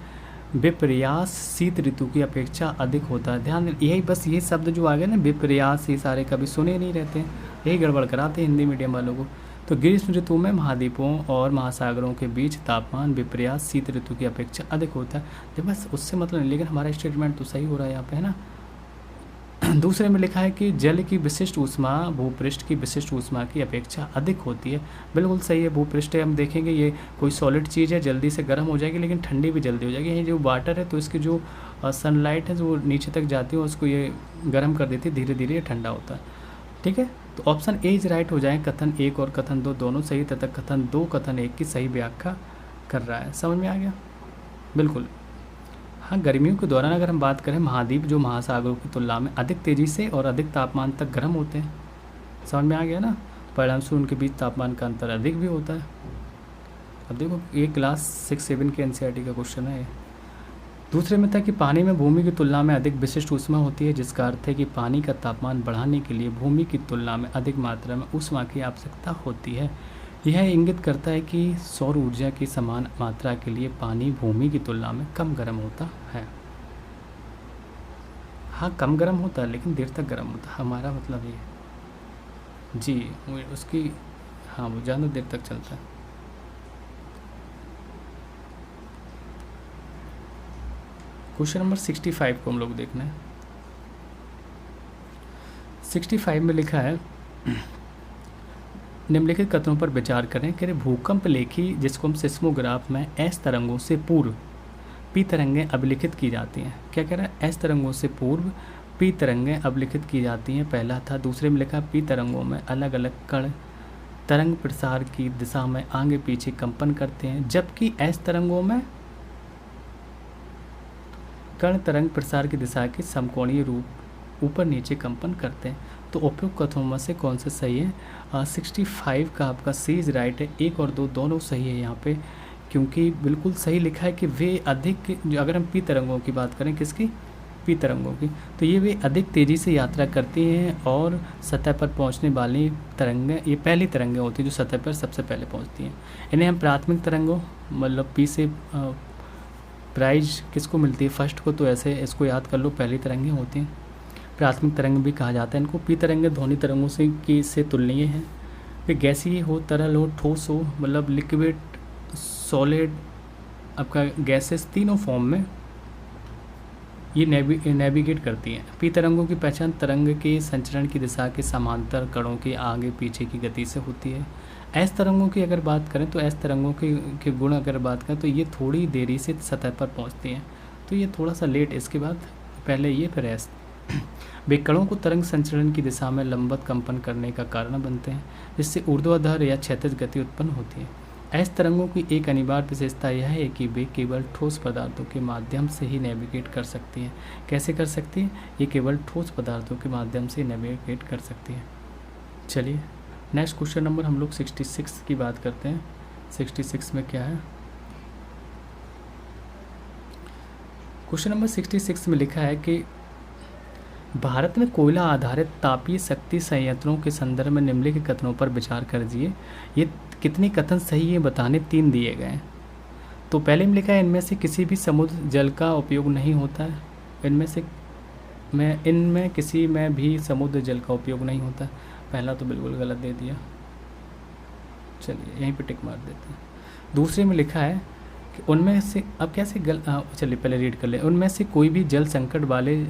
विपर्यास शीत ऋतु की अपेक्षा अधिक होता है। ध्यान, यही बस ये शब्द जो आ गए ना विपर्यास, ये सारे कभी सुने नहीं रहते हैं, यही गड़बड़ कराते हैं हिंदी मीडियम वालों को। तो ग्रीष्म ऋतु में महाद्वीपों और महासागरों के बीच तापमान विपर्यास शीत ऋतु की अपेक्षा अधिक होता है। तो बस उससे मतलब नहीं, लेकिन हमारा स्टेटमेंट तो सही हो रहा है यहाँ पे, है ना। दूसरे में लिखा है कि जल की विशिष्ट ऊष्मा भूपृष्ठ की विशिष्ट ऊष्मा की अपेक्षा अधिक होती है। बिल्कुल सही है। भूपृष्ठ हम देखेंगे ये कोई सॉलिड चीज़ है, जल्दी से गर्म हो जाएगी लेकिन ठंडी भी जल्दी हो जाएगी। ये जो वाटर है तो इसकी जो सनलाइट है जो नीचे तक जाती है उसको ये गर्म कर देती है, धीरे धीरे ये ठंडा होता है। ठीक है, तो ऑप्शन ए इज राइट हो जाए। कथन 1 और कथन 2 दोनों सही तथा कथन 2 कथन 1 की सही व्याख्या कर रहा है। समझ में आ गया? बिल्कुल। हाँ, गर्मियों के दौरान अगर हम बात करें, महाद्वीप जो महासागरों की तुलना में अधिक तेज़ी से और अधिक तापमान तक गर्म होते हैं। समझ में आ गया ना। परिणाम से उनके बीच तापमान का अंतर अधिक भी होता है। अब देखो ये क्लास 6-7 के एनसीईआरटी का क्वेश्चन है। दूसरे में था कि पानी में भूमि की तुलना में अधिक विशिष्ट ऊष्मा होती है, जिसका अर्थ है कि पानी का तापमान बढ़ाने के लिए भूमि की तुलना में अधिक मात्रा में ऊष्मा की आवश्यकता होती है। यह इंगित करता है कि सौर ऊर्जा की समान मात्रा के लिए पानी भूमि की तुलना में कम गर्म होता है। हाँ, कम गर्म होता है लेकिन देर तक गर्म होता है, हमारा मतलब ये जी उसकी, हाँ वो ज़्यादा देर तक चलता है। क्वेश्चन नंबर 65 को हम लोग देखना है। 65 में लिखा है निम्नलिखित कथनों पर विचार करें कि भूकंप लेखी जिसको हम सिस्मोग्राफ में एस तरंगों से पूर्व पी तरंगें अभिलिखित की जाती हैं। क्या कह रहा है? एस तरंगों से पूर्व पी तरंगें अभिलिखित की जाती हैं, पहला था। दूसरे में लिखा पी तरंगों में अलग अलग कण तरंग प्रसार की दिशा में आगे पीछे कंपन करते हैं, जबकि एस तरंगों में कण तरंग प्रसार की दिशा के समकोणीय रूप ऊपर नीचे कंपन करते हैं। तो उपयुक्त कथनों में से कौन सा सही है? 65 का आपका सी इज राइट है। 1 और 2 दोनों सही है यहाँ पे, क्योंकि बिल्कुल सही लिखा है कि वे अधिक, अगर हम पी तरंगों की बात करें, किसकी? पी तरंगों की, तो ये वे अधिक तेज़ी से यात्रा करती हैं और सतह पर पहुँचने वाली तरंगें, ये पहली तरंगें होती हैं जो सतह पर सबसे पहले पहुँचती हैं। इन्हें हम प्राथमिक तरंगों, मतलब पी से प्राइज किसको मिलती है? फर्स्ट को, तो ऐसे इसको याद कर लो, पहली तरंगें होती हैं। प्राथमिक तरंग भी कहा जाता है इनको। पी तरंगें ध्वनि तरंगों से तुलनीय हैं। फिर गैसीय हो, तरल हो, ठोस हो, मतलब लिक्विड, सॉलिड, आपका गैसेस, तीनों फॉर्म में ये नेविगेट करती हैं। पी तरंगों की पहचान तरंग के संचरण की दिशा के समांतर कणों के आगे पीछे की गति से होती है। एस तरंगों की अगर बात करें तो एस तरंगों के गुण अगर बात करें तो ये थोड़ी देरी से सतह पर पहुंचती हैं, तो ये थोड़ा सा लेट, इसके बाद पहले ये फिर एस। वे कणों को तरंग संचरण की दिशा में लंबवत कंपन करने का कारण बनते हैं, जिससे ऊर्ध्वाधर या क्षैतिज गति उत्पन्न होती है। एस तरंगों की एक अनिवार्य विशेषता यह है कि वे केवल ठोस पदार्थों के माध्यम से ही नेविगेट कर सकती हैं। कैसे कर सकती हैं? ये केवल ठोस पदार्थों के माध्यम से नेविगेट कर सकती है। चलिए नेक्स्ट क्वेश्चन नंबर हम लोग 66 की बात करते हैं। 66 में क्या है? क्वेश्चन नंबर 66 में लिखा है कि भारत में कोयला आधारित तापीय शक्ति संयंत्रों के संदर्भ में निम्नलिखित कथनों पर विचार कीजिए। ये कितने कथन सही है बताने 3 दिए गए हैं। तो पहले में लिखा है इनमें से किसी भी समुद्र जल का उपयोग नहीं होता है। इनमें किसी में भी समुद्र जल का उपयोग नहीं होता। पहला तो बिल्कुल गलत दे दिया, चलिए यहीं पे टिक मार देते हैं। दूसरे में लिखा है कि उनमें से, अब कैसे चलिए पहले रीड कर ले। उनमें से कोई भी जल संकट वाले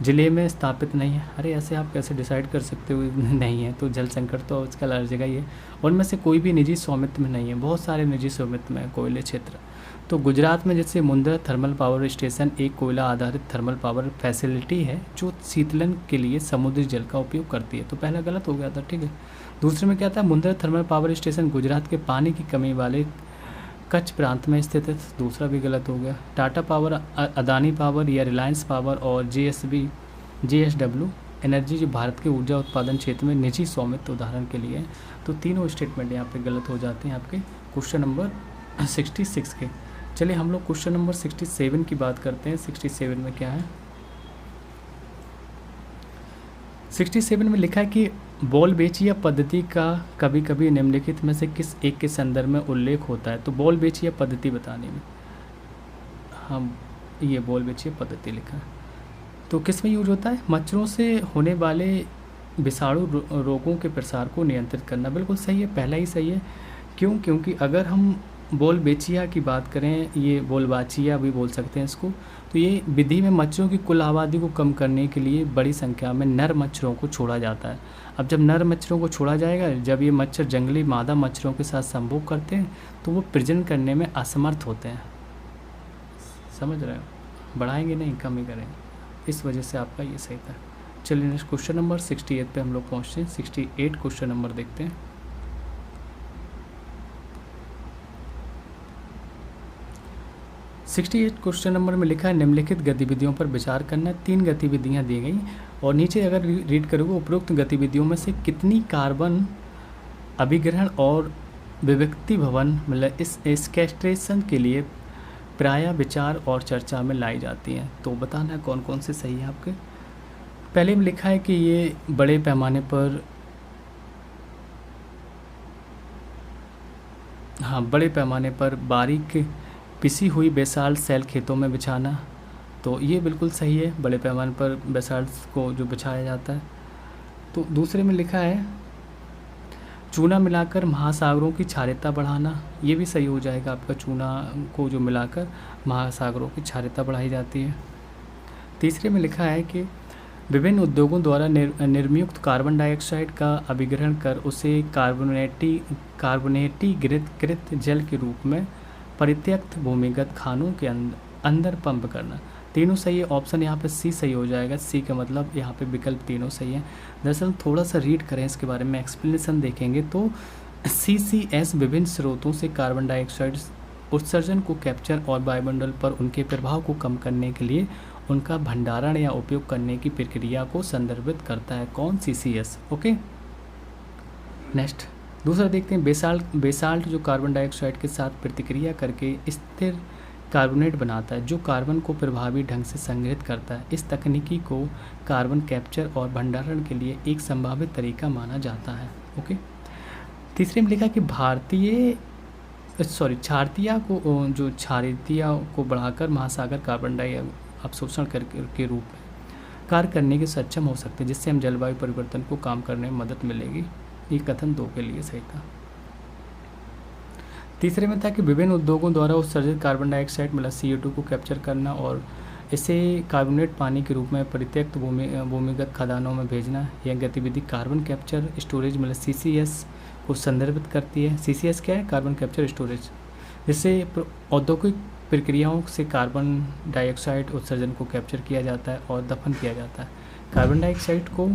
ज़िले में स्थापित नहीं है। अरे ऐसे आप कैसे डिसाइड कर सकते हो नहीं है? तो जल संकट तो आजकल हर जगह ही है। उनमें से कोई भी निजी स्वामित्व में नहीं है। बहुत सारे निजी स्वामित्व में कोयले क्षेत्र। तो गुजरात में जैसे मुंद्रा थर्मल पावर स्टेशन एक कोयला आधारित थर्मल पावर फैसिलिटी है जो शीतलन के लिए समुद्री जल का उपयोग करती है। तो पहला गलत हो गया था, ठीक है। दूसरे में क्या था? Mundra thermal power station Gujarat के पानी की कमी वाले कच्छ प्रांत में स्थित है। दूसरा भी गलत हो गया। टाटा पावर, अदानी पावर या रिलायंस पावर और JSW एनर्जी जो भारत के ऊर्जा उत्पादन क्षेत्र में निजी स्वामित्व उदाहरण के लिए है। तो तीनों स्टेटमेंट यहाँ पे गलत हो जाते हैं आपके क्वेश्चन नंबर 66 के। चलिए हम लोग क्वेश्चन नंबर 67 की बात करते हैं। 67 में क्या है? 67 में लिखा है कि बॉल बेचिया पद्धति का कभी कभी निम्नलिखित में से किस एक के संदर्भ में उल्लेख होता है? तो बॉल बेचिया पद्धति बताने में, हम ये बॉल बेचिया पद्धति लिखा है तो किस में यूज होता है? मच्छरों से होने वाले विषाणु रोगों के प्रसार को नियंत्रित करना। बिल्कुल सही है, पहला ही सही है। क्यों? क्योंकि अगर हम बोलबेचिया की बात करें, ये बोलबाचिया भी बोल सकते हैं इसको, तो ये विधि में मच्छरों की कुल आबादी को कम करने के लिए बड़ी संख्या में नर मच्छरों को छोड़ा जाता है। अब जब नर मच्छरों को छोड़ा जाएगा, जब ये मच्छर जंगली मादा मच्छरों के साथ संभोग करते हैं तो वो प्रजनन करने में असमर्थ होते हैं। समझ रहे हो? बढ़ाएंगे नहीं, कम ही करेंगे। इस वजह से आपका ये सही था। चलिए नेक्स्ट क्वेश्चन नंबर 68 पे हम लोग पहुँचते हैं। 68 क्वेश्चन नंबर देखते हैं। 68 क्वेश्चन नंबर में लिखा है निम्नलिखित गतिविधियों पर विचार करना। 3 गतिविधियां दी गई और नीचे अगर रीड करोगे, उपरोक्त गतिविधियों में से कितनी कार्बन अभिग्रहण और विभक्ति भवन मतलब इस स्कैट्रेशन के लिए प्रायः विचार और चर्चा में लाई जाती हैं। तो बताना कौन कौन से सही है आपके। पहले में लिखा है कि ये बड़े पैमाने पर, हाँ, बड़े पैमाने पर बारीक पिसी हुई बेसाल्ट सेल खेतों में बिछाना। तो ये बिल्कुल सही है, बड़े पैमाने पर बेसाल्ट को जो बिछाया जाता है। तो दूसरे में लिखा है चूना मिलाकर महासागरों की क्षारीयता बढ़ाना। ये भी सही हो जाएगा आपका, चूना को जो मिलाकर महासागरों की क्षारीयता बढ़ाई जाती है। तीसरे में लिखा है कि विभिन्न उद्योगों द्वारा निर्मयुक्त कार्बन डाइऑक्साइड का अभिग्रहण कर उसे कार्बोनेटीकृत जल के रूप में परित्यक्त भूमिगत खानों के अंदर पंप करना। तीनों सही है। ऑप्शन यहाँ पे सी सही हो जाएगा। सी का मतलब यहाँ पे विकल्प तीनों सही है। दरअसल थोड़ा सा रीड करें इसके बारे में, एक्सप्लेनेशन देखेंगे तो CCS विभिन्न स्रोतों से कार्बन डाइऑक्साइड उत्सर्जन को कैप्चर और वायुमंडल पर उनके प्रभाव को कम करने के लिए उनका भंडारण या उपयोग करने की प्रक्रिया को संदर्भित करता है। कौन? CCS। ओके, नेक्स्ट दूसरा देखते हैं। बेसाल्ट जो कार्बन डाइऑक्साइड के साथ प्रतिक्रिया करके स्थिर कार्बोनेट बनाता है जो कार्बन को प्रभावी ढंग से संग्रहित करता है। इस तकनीकी को कार्बन कैप्चर और भंडारण के लिए एक संभावित तरीका माना जाता है। ओके, तीसरे में लिखा कि क्षारीयता को बढ़ाकर महासागर कार्बन डाइऑक्साइड अवशोषण के रूप में कार्य करने के सक्षम हो सकते हैं, जिससे हम जलवायु परिवर्तन को कम करने में मदद मिलेगी। ये कथन 2 के लिए सही था। तीसरे में था कि विभिन्न उद्योगों द्वारा उत्सर्जित कार्बन डाइऑक्साइड मतलब CO2 को कैप्चर करना और इसे कार्बोनेट पानी के रूप में परित्यक्त भूमिगत खदानों में भेजना। यह गतिविधि कार्बन कैप्चर स्टोरेज मतलब CCS को संदर्भित करती है। CCS क्या है? कार्बन कैप्चर स्टोरेज, जिससे औद्योगिक प्रक्रियाओं से कार्बन डाइऑक्साइड उत्सर्जन को कैप्चर किया जाता है और दफन किया जाता है। कार्बन डाइऑक्साइड को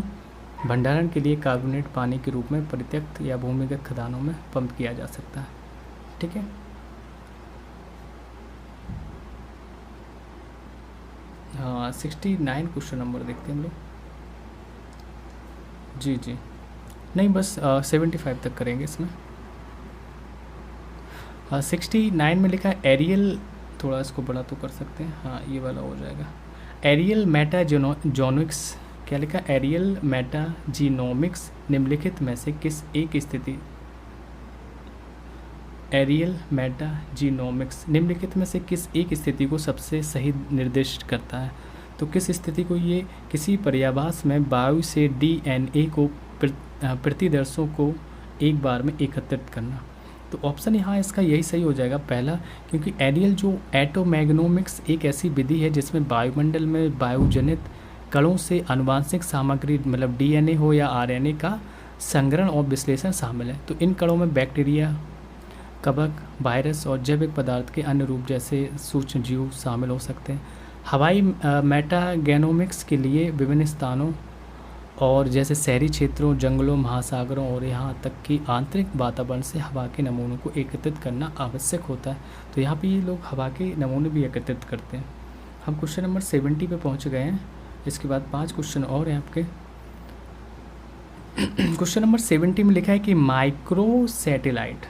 भंडारण के लिए कार्बोनेट पानी के रूप में परित्यक्त या भूमिगत खदानों में पंप किया जा सकता है। ठीक है, हाँ 69 क्वेश्चन नंबर देखते हैं हम लोग। जी नहीं, बस 75 तक करेंगे इसमें। 69 में लिखा है एरियल, थोड़ा इसको बड़ा तो कर सकते हैं, हाँ ये वाला हो जाएगा। एरियल मेटाजेनोमिक्स, क्या लिखा? एरियल मेटाजीनोमिक्स निम्नलिखित में से किस एक स्थिति एरियल मेटाजीनोमिक्स निम्नलिखित में से किस एक स्थिति को सबसे सही निर्दिष्ट करता है? तो किस स्थिति को? ये किसी पर्यावास में वायु से DNA को प्रतिदर्शों को एक बार में एकत्रित करना। तो ऑप्शन यहाँ इसका यही सही हो जाएगा पहला, क्योंकि एरियल जो एटोमैग्नोमिक्स एक ऐसी विधि है जिसमें वायुमंडल में वायुजनित कणों से आनुवांशिक सामग्री मतलब DNA हो या RNA का संग्रहण और विश्लेषण शामिल है। तो इन कणों में बैक्टीरिया, कवक, वायरस और जैविक पदार्थ के अन्य रूप जैसे सूक्ष्म जीव शामिल हो सकते हैं। हवाई मेटागेनोमिक्स के लिए विभिन्न स्थानों और जैसे शहरी क्षेत्रों, जंगलों, महासागरों और यहाँ तक कि आंतरिक वातावरण से हवा के नमूनों को एकत्रित करना आवश्यक होता है। तो यहाँ पे ये लोग हवा के नमूने भी एकत्रित करते हैं। हम क्वेश्चन नंबर 70 पे पहुँच गए हैं। इसके बाद 5 क्वेश्चन और हैं आपके। क्वेश्चन नंबर 70 में लिखा है कि माइक्रो सैटेलाइट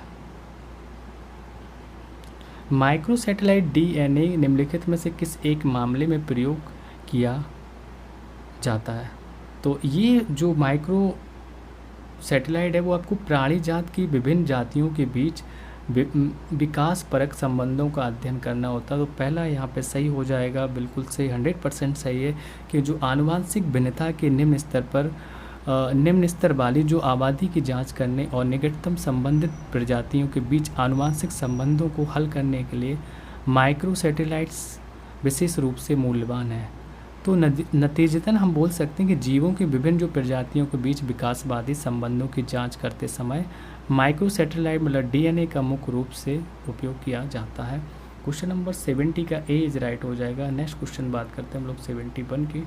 DNA निम्नलिखित में से किस एक मामले में प्रयोग किया जाता है? तो ये जो माइक्रो सैटेलाइट है वो आपको प्राणी जात की विभिन्न जातियों के बीच विकास परक संबंधों का अध्ययन करना होता है। तो पहला यहाँ पे सही हो जाएगा, बिल्कुल सही, 100% सही है कि जो आनुवांशिक भिन्नता के निम्न स्तर पर निम्न स्तर वाली जो आबादी की जांच करने और निकटतम संबंधित प्रजातियों के बीच आनुवंशिक संबंधों को हल करने के लिए माइक्रो सैटेलाइट्स विशेष रूप से मूल्यवान है। तो नतीजतन हम बोल सकते हैं कि जीवों की विभिन्न जो प्रजातियों के बीच विकासवादी संबंधों की जांच करते समय माइक्रो सैटेलाइट मतलब डीएनए का मुख्य रूप से उपयोग किया जाता है। क्वेश्चन नंबर 70 का ए इज राइट हो जाएगा। नेक्स्ट क्वेश्चन बात करते हैं हम लोग 71 की।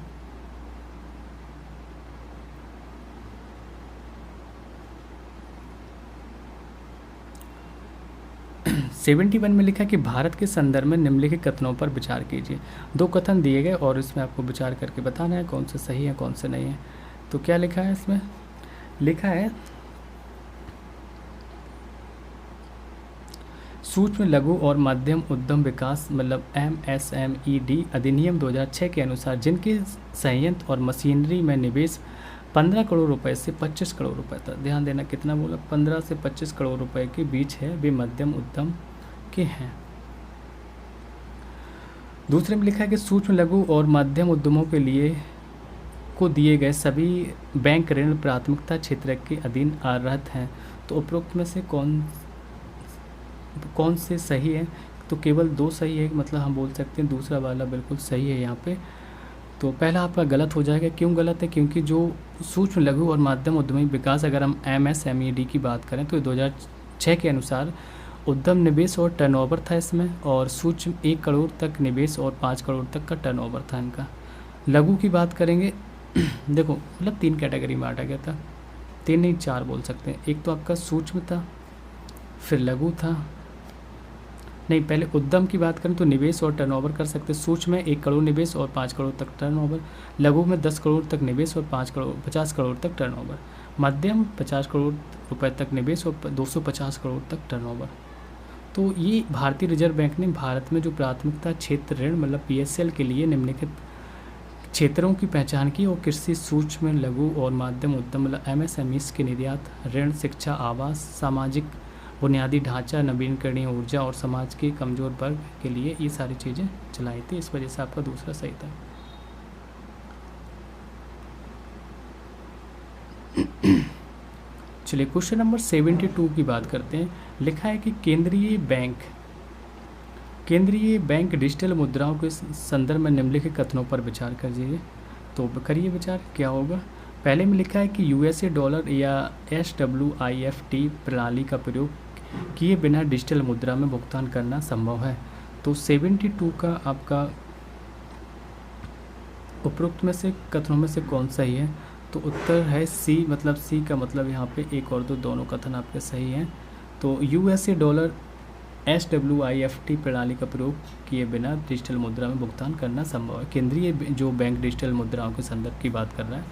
71 में लिखा कि भारत के संदर्भ में निम्नलिखित कथनों पर विचार कीजिए। दो कथन दिए गए और इसमें आपको विचार करके बताना है कौन से सही है कौन से नहीं है। तो क्या लिखा है इसमें? लिखा है सूक्ष्म लघु और मध्यम उद्यम विकास मतलब MSMED अधिनियम 2006 के अनुसार जिनके संयंत्र और मशीनरी में निवेश 15 करोड़ रुपए से 25 करोड़ रुपए तक, ध्यान देना कितना बोला, 15 से 25 करोड़ रुपए के बीच है, वे मध्यम उद्यम के हैं। दूसरे में लिखा है कि सूक्ष्म लघु और मध्यम उद्यमों के लिए को दिए गए सभी बैंक ऋण प्राथमिकता क्षेत्र के अधीन रहत हैं। तो उपरोक्त में से कौन से सही है? तो केवल दो सही है, मतलब हम बोल सकते हैं दूसरा वाला बिल्कुल सही है यहाँ पे। तो पहला आपका गलत हो जाएगा। क्यों गलत है? क्योंकि जो सूक्ष्म लघु और मध्यम उद्यमी विकास अगर हम MSMED की बात करें तो 2006 के अनुसार उद्यम निवेश और टर्नओवर था इसमें, और सूक्ष्म 1 करोड़ तक निवेश और 5 करोड़ तक का टर्नओवर था इनका। लघु की बात करेंगे देखो मतलब 3 कैटेगरी में बांटा गया था, 3 नहीं 4 बोल सकते हैं। एक तो आपका सूक्ष्म था, फिर लघु था, नहीं पहले उद्यम की बात करें तो निवेश और टर्नओवर कर सकते हैं। सूक्ष्म में 1 करोड़ निवेश और 5 करोड़ तक टर्नओवर, लघु में 10 करोड़ तक निवेश और 50 करोड़ तक टर्नओवर, मध्यम 50 करोड़ रुपए तक निवेश और 250 करोड़ तक टर्नओवर। तो ये भारतीय रिजर्व बैंक ने भारत में जो प्राथमिकता क्षेत्र ऋण मतलब PSL के लिए निम्नलिखित क्षेत्रों की पहचान की और कृषि, सूक्ष्म लघु और मध्यम उद्यम मतलब MSMEs के निर्यात, ऋण, शिक्षा, आवास, सामाजिक बुनियादी ढांचा, नवीकरणीय ऊर्जा और समाज के कमजोर वर्ग के लिए ये सारी चीज़ें चलाई थी। इस वजह से आपका दूसरा सही था। चलिए क्वेश्चन नंबर 72 की बात करते हैं। लिखा है कि केंद्रीय बैंक डिजिटल मुद्राओं के संदर्भ में निम्नलिखित कथनों पर विचार कीजिए। तो करिए विचार, क्या होगा? पहले में लिखा है कि USA डॉलर या SWIFT प्रणाली का प्रयोग किए बिना डिजिटल मुद्रा में भुगतान करना संभव है। तो 72 का आपका उपरोक्त में से कथनों में से कौन सही है? तो उत्तर है C, मतलब C का मतलब यहाँ पे 1 और 2 दोनों कथन आपके सही हैं। तो USA डॉलर SWIFT प्रणाली का प्रयोग किए बिना डिजिटल मुद्रा में भुगतान करना संभव है। केंद्रीय जो बैंक डिजिटल मुद्राओं के संदर्भ की बात कर रहा है।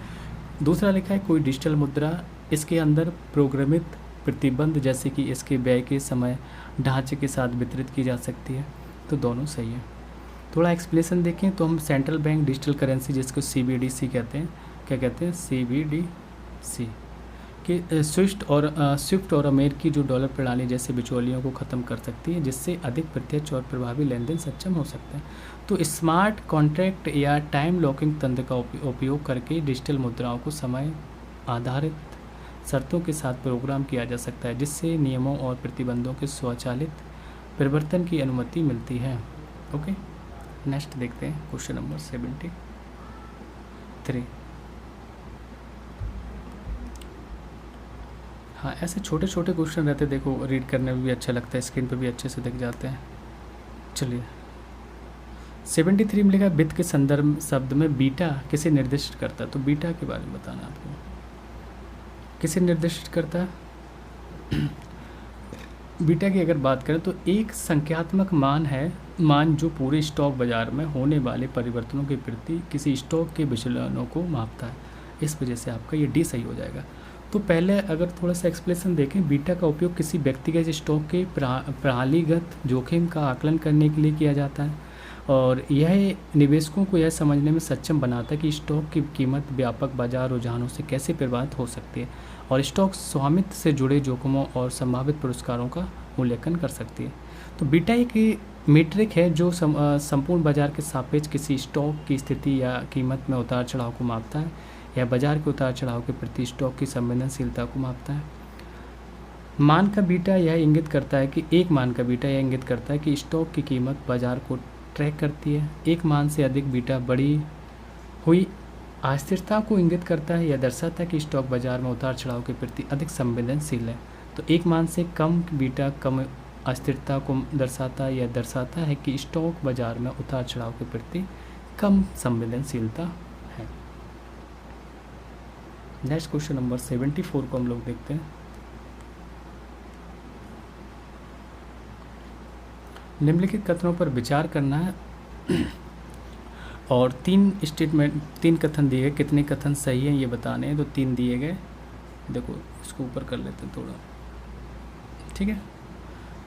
दूसरा लिखा है कोई डिजिटल मुद्रा इसके अंदर प्रोग्रामित प्रतिबंध जैसे कि इसके व्यय के समय ढांचे के साथ वितरित की जा सकती है। तो दोनों सही है। थोड़ा एक्सप्लेनेशन देखें तो हम सेंट्रल बैंक डिजिटल करेंसी जिसको CBDC कहते हैं, क्या कहते हैं? CBDC कि स्विफ्ट और अमेरिकी जो डॉलर प्रणाली जैसे बिचौलियों को ख़त्म कर सकती है, जिससे अधिक प्रत्यक्ष और प्रभावी लेन देन सक्षम हो सकते हैं। तो स्मार्ट कॉन्ट्रैक्ट या टाइम लॉकिंग तंत्र का उपयोग करके डिजिटल मुद्राओं को समय आधारित शर्तों के साथ प्रोग्राम किया जा सकता है, जिससे नियमों और प्रतिबंधों के स्वचालित परिवर्तन की अनुमति मिलती है। ओके, नेक्स्ट देखते हैं क्वेश्चन नंबर 73। हाँ, ऐसे छोटे छोटे क्वेश्चन रहते, देखो रीड करने में भी अच्छा लगता है, स्क्रीन पे भी अच्छे से दिख जाते हैं। चलिए 73 में लिखा वित्त के संदर्भ शब्द में बीटा किसे निर्दिष्ट करता है? तो बीटा के बारे में बताना आपको, किसे निर्दिष्ट करता है? बीटा की अगर बात करें तो एक संख्यात्मक मान है, मान जो पूरे स्टॉक बाजार में होने वाले परिवर्तनों के प्रति किसी स्टॉक के विचलनों को मापता है। इस वजह से आपका ये डी सही हो जाएगा। तो पहले अगर थोड़ा सा एक्सप्लेनेशन देखें, बीटा का उपयोग किसी व्यक्तिगत स्टॉक के प्रणालीगत जोखिम का आकलन करने के लिए किया जाता है, और यह निवेशकों को यह समझने में सक्षम बनाता है कि स्टॉक की कीमत व्यापक बाजार रुझानों से कैसे प्रभावित हो सकती है, और स्टॉक स्वामित्व से जुड़े जोखिमों और संभावित पुरस्कारों का मूल्यांकन कर सकती है। तो बीटा एक मीट्रिक है जो संपूर्ण बाजार के सापेक्ष किसी स्टॉक की स्थिति या कीमत में उतार चढ़ाव को मापता है। यह बाजार के उतार चढ़ाव के प्रति स्टॉक की संवेदनशीलता को मापता है। मान का बीटा यह इंगित करता है कि एक मान का बीटा यह इंगित करता है कि स्टॉक की कीमत बाजार को ट्रैक करती है। एक मान से अधिक बीटा बढ़ी हुई अस्थिरता को इंगित करता है। यह दर्शाता है कि स्टॉक बाजार में उतार चढ़ाव के प्रति अधिक संवेदनशील है। तो एक मान से कम बीटा कम अस्थिरता को दर्शाता है। यह दर्शाता है कि स्टॉक बाजार में उतार चढ़ाव के प्रति कम संवेदनशीलता है। नेक्स्ट क्वेश्चन नंबर 74 को हम लोग देखते हैं। निम्नलिखित कथनों पर विचार करना है और तीन कथन दिए गए, कितने कथन सही हैं ये बताने हैं। तो 3 दिए गए, देखो इसको ऊपर कर लेते हैं थोड़ा, ठीक है।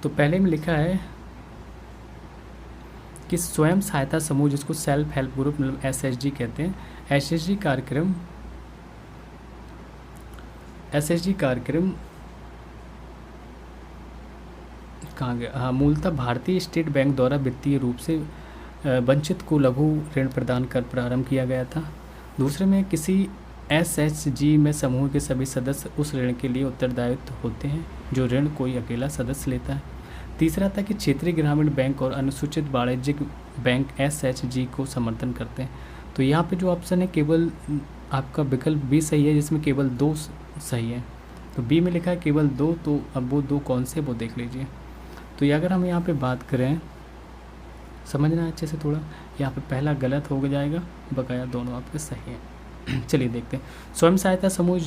तो पहले में लिखा है कि स्वयं सहायता समूह, जिसको सेल्फ हेल्प ग्रुप मतलब SHG कहते हैं, SHG कार्यक्रम कहाँ गया, हाँ, मूलतः भारतीय स्टेट बैंक द्वारा वित्तीय रूप से वंचित को लघु ऋण प्रदान कर प्रारंभ किया गया था। दूसरे में किसी SHG में समूह के सभी सदस्य उस ऋण के लिए उत्तरदायित्व होते हैं जो ऋण कोई अकेला सदस्य लेता है। तीसरा था कि क्षेत्रीय ग्रामीण बैंक और अनुसूचित वाणिज्यिक बैंक SHG को समर्थन करते हैं। तो यहाँ पे जो ऑप्शन है केवल आपका विकल्प B सही है, जिसमें केवल 2 सही है। तो B में लिखा है केवल 2, तो अब वो 2 कौन से वो देख लीजिए। तो ये अगर हम यहाँ पे बात करें, समझना अच्छे से थोड़ा, यहाँ पे पहला गलत हो जाएगा, बकाया दोनों आपके सही हैं। चलिए देखते हैं। स्वयं सहायता समूह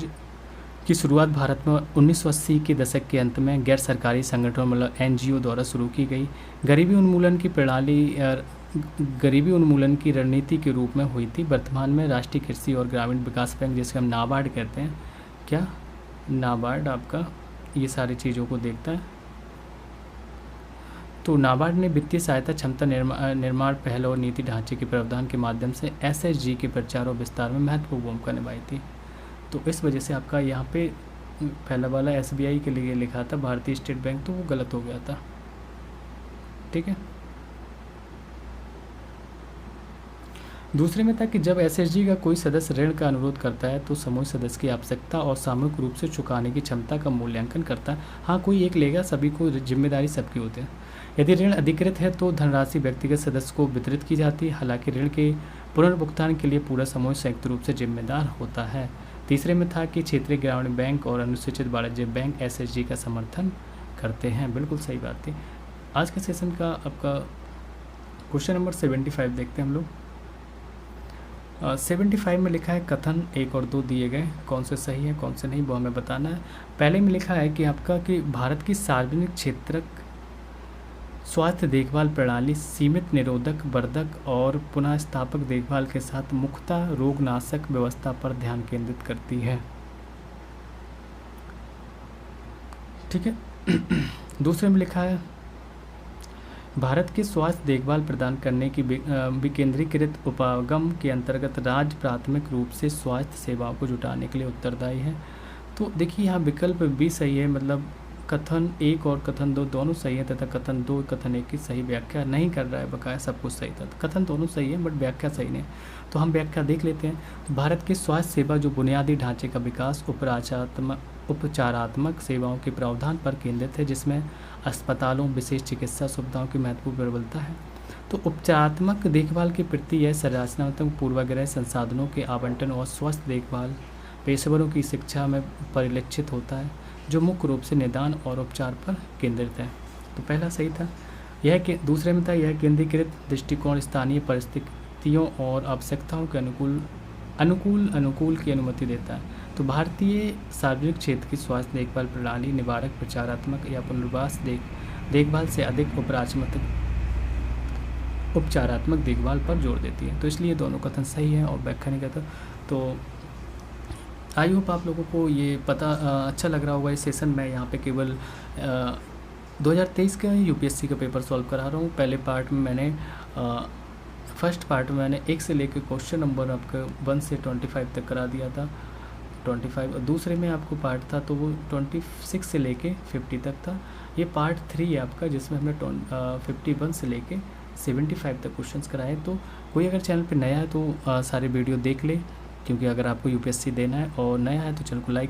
की शुरुआत भारत में 1980 के दशक के अंत में गैर सरकारी संगठनों मतलब NGO द्वारा शुरू की गई गरीबी उन्मूलन की रणनीति के रूप में हुई थी। वर्तमान में राष्ट्रीय कृषि और ग्रामीण विकास बैंक, जिसके हम नाबार्ड कहते हैं, क्या नाबार्ड आपका ये सारी चीज़ों को देखता है। तो नाबार्ड ने वित्तीय सहायता, क्षमता निर्माण पहल और नीति ढांचे के प्रावधान के माध्यम से SHG के प्रचार और विस्तार में महत्वपूर्ण भूमिका निभाई थी। तो इस वजह से आपका यहाँ पे पहला वाला SBI के लिए लिखा था भारतीय स्टेट बैंक, तो वो गलत हो गया था, ठीक है। दूसरे में था कि जब SHG का कोई सदस्य ऋण का अनुरोध करता है तो समूह सदस्य की आवश्यकता और सामूहिक रूप से चुकाने की क्षमता का मूल्यांकन करता है। हाँ, कोई एक लेगा, सभी को जिम्मेदारी सबकी होती है। यदि ऋण अधिकृत है तो धनराशि व्यक्तिगत सदस्य को वितरित की जाती है, हालांकि ऋण के पुनर्भुगतान के लिए पूरा समूह संयुक्त रूप से जिम्मेदार होता है। तीसरे में था कि क्षेत्रीय ग्रामीण बैंक और अनुसूचित वाणिज्य बैंक SHG का समर्थन करते हैं। बिल्कुल सही बात थी। आज के सेशन का आपका क्वेश्चन नंबर 75 देखते हैं हम लोग। 75 में लिखा है कथन 1 और 2 दिए गए, कौन से सही है कौन से नहीं वो हमें बताना है। पहले में लिखा है कि आपका कि भारत की सार्वजनिक क्षेत्रक स्वास्थ्य देखभाल प्रणाली सीमित निरोधक, वर्धक और पुनः स्थापक देखभाल के साथ मुख्यतः रोगनाशक व्यवस्था पर ध्यान केंद्रित करती है, ठीक है। दूसरे में लिखा है भारत की स्वास्थ्य देखभाल प्रदान करने की विकेंद्रीकृत उपागम के अंतर्गत राज्य प्राथमिक रूप से स्वास्थ्य सेवाओं को जुटाने के लिए उत्तरदायी है। तो देखिए यहाँ विकल्प B सही है, मतलब कथन 1 और कथन 2 दोनों सही है तथा कथन 2 कथन 1 की सही व्याख्या नहीं कर रहा है, बकाया सब कुछ सही था। कथन दोनों सही है बट व्याख्या सही नहीं। तो हम व्याख्या देख लेते हैं। तो भारत की स्वास्थ्य सेवा जो बुनियादी ढांचे का विकास उपचारात्मक सेवाओं के प्रावधान पर केंद्रित है, जिसमें अस्पतालों, विशेष चिकित्सा सुविधाओं की महत्वपूर्ण प्रबलता है। तो उपचारात्मक देखभाल के प्रति यह संरचनात्मक पूर्वाग्रह संसाधनों के आवंटन और स्वास्थ्य देखभाल पेशेवरों की शिक्षा में परिलक्षित होता है, जो मुख्य रूप से निदान और उपचार पर केंद्रित है। तो पहला सही था। यह के दूसरे में था यह केंद्रीकृत दृष्टिकोण स्थानीय परिस्थितियों और आवश्यकताओं के अनुकूल की अनुमति देता है। तो भारतीय सार्वजनिक क्षेत्र की स्वास्थ्य देखभाल प्रणाली निवारक, प्रचारात्मक या पुनर्वास देखभाल से अधिक उपचारात्मक देखभाल पर जोर देती है। तो इसलिए दोनों कथन सही है और व्याख्या नहीं करता। तो आई होप आप लोगों को ये पता अच्छा लग रहा होगा। इस सेशन में यहाँ पे केवल 2023 का UPSC का पेपर सॉल्व करा रहा हूँ। पहले पार्ट में मैंने फर्स्ट पार्ट में मैंने 1 से लेकर क्वेश्चन नंबर आपका 1 से 25 तक करा दिया था, 25। और दूसरे में आपको पार्ट था तो वो 26 से लेके 50 तक था। ये पार्ट 3 है आपका, जिसमें हमने 51 से लेके 75 तक क्वेश्चंस कराए। तो कोई अगर चैनल पे नया है तो सारे वीडियो देख ले क्योंकि अगर आपको यूपीएससी देना है और नया है तो चैनल को लाइक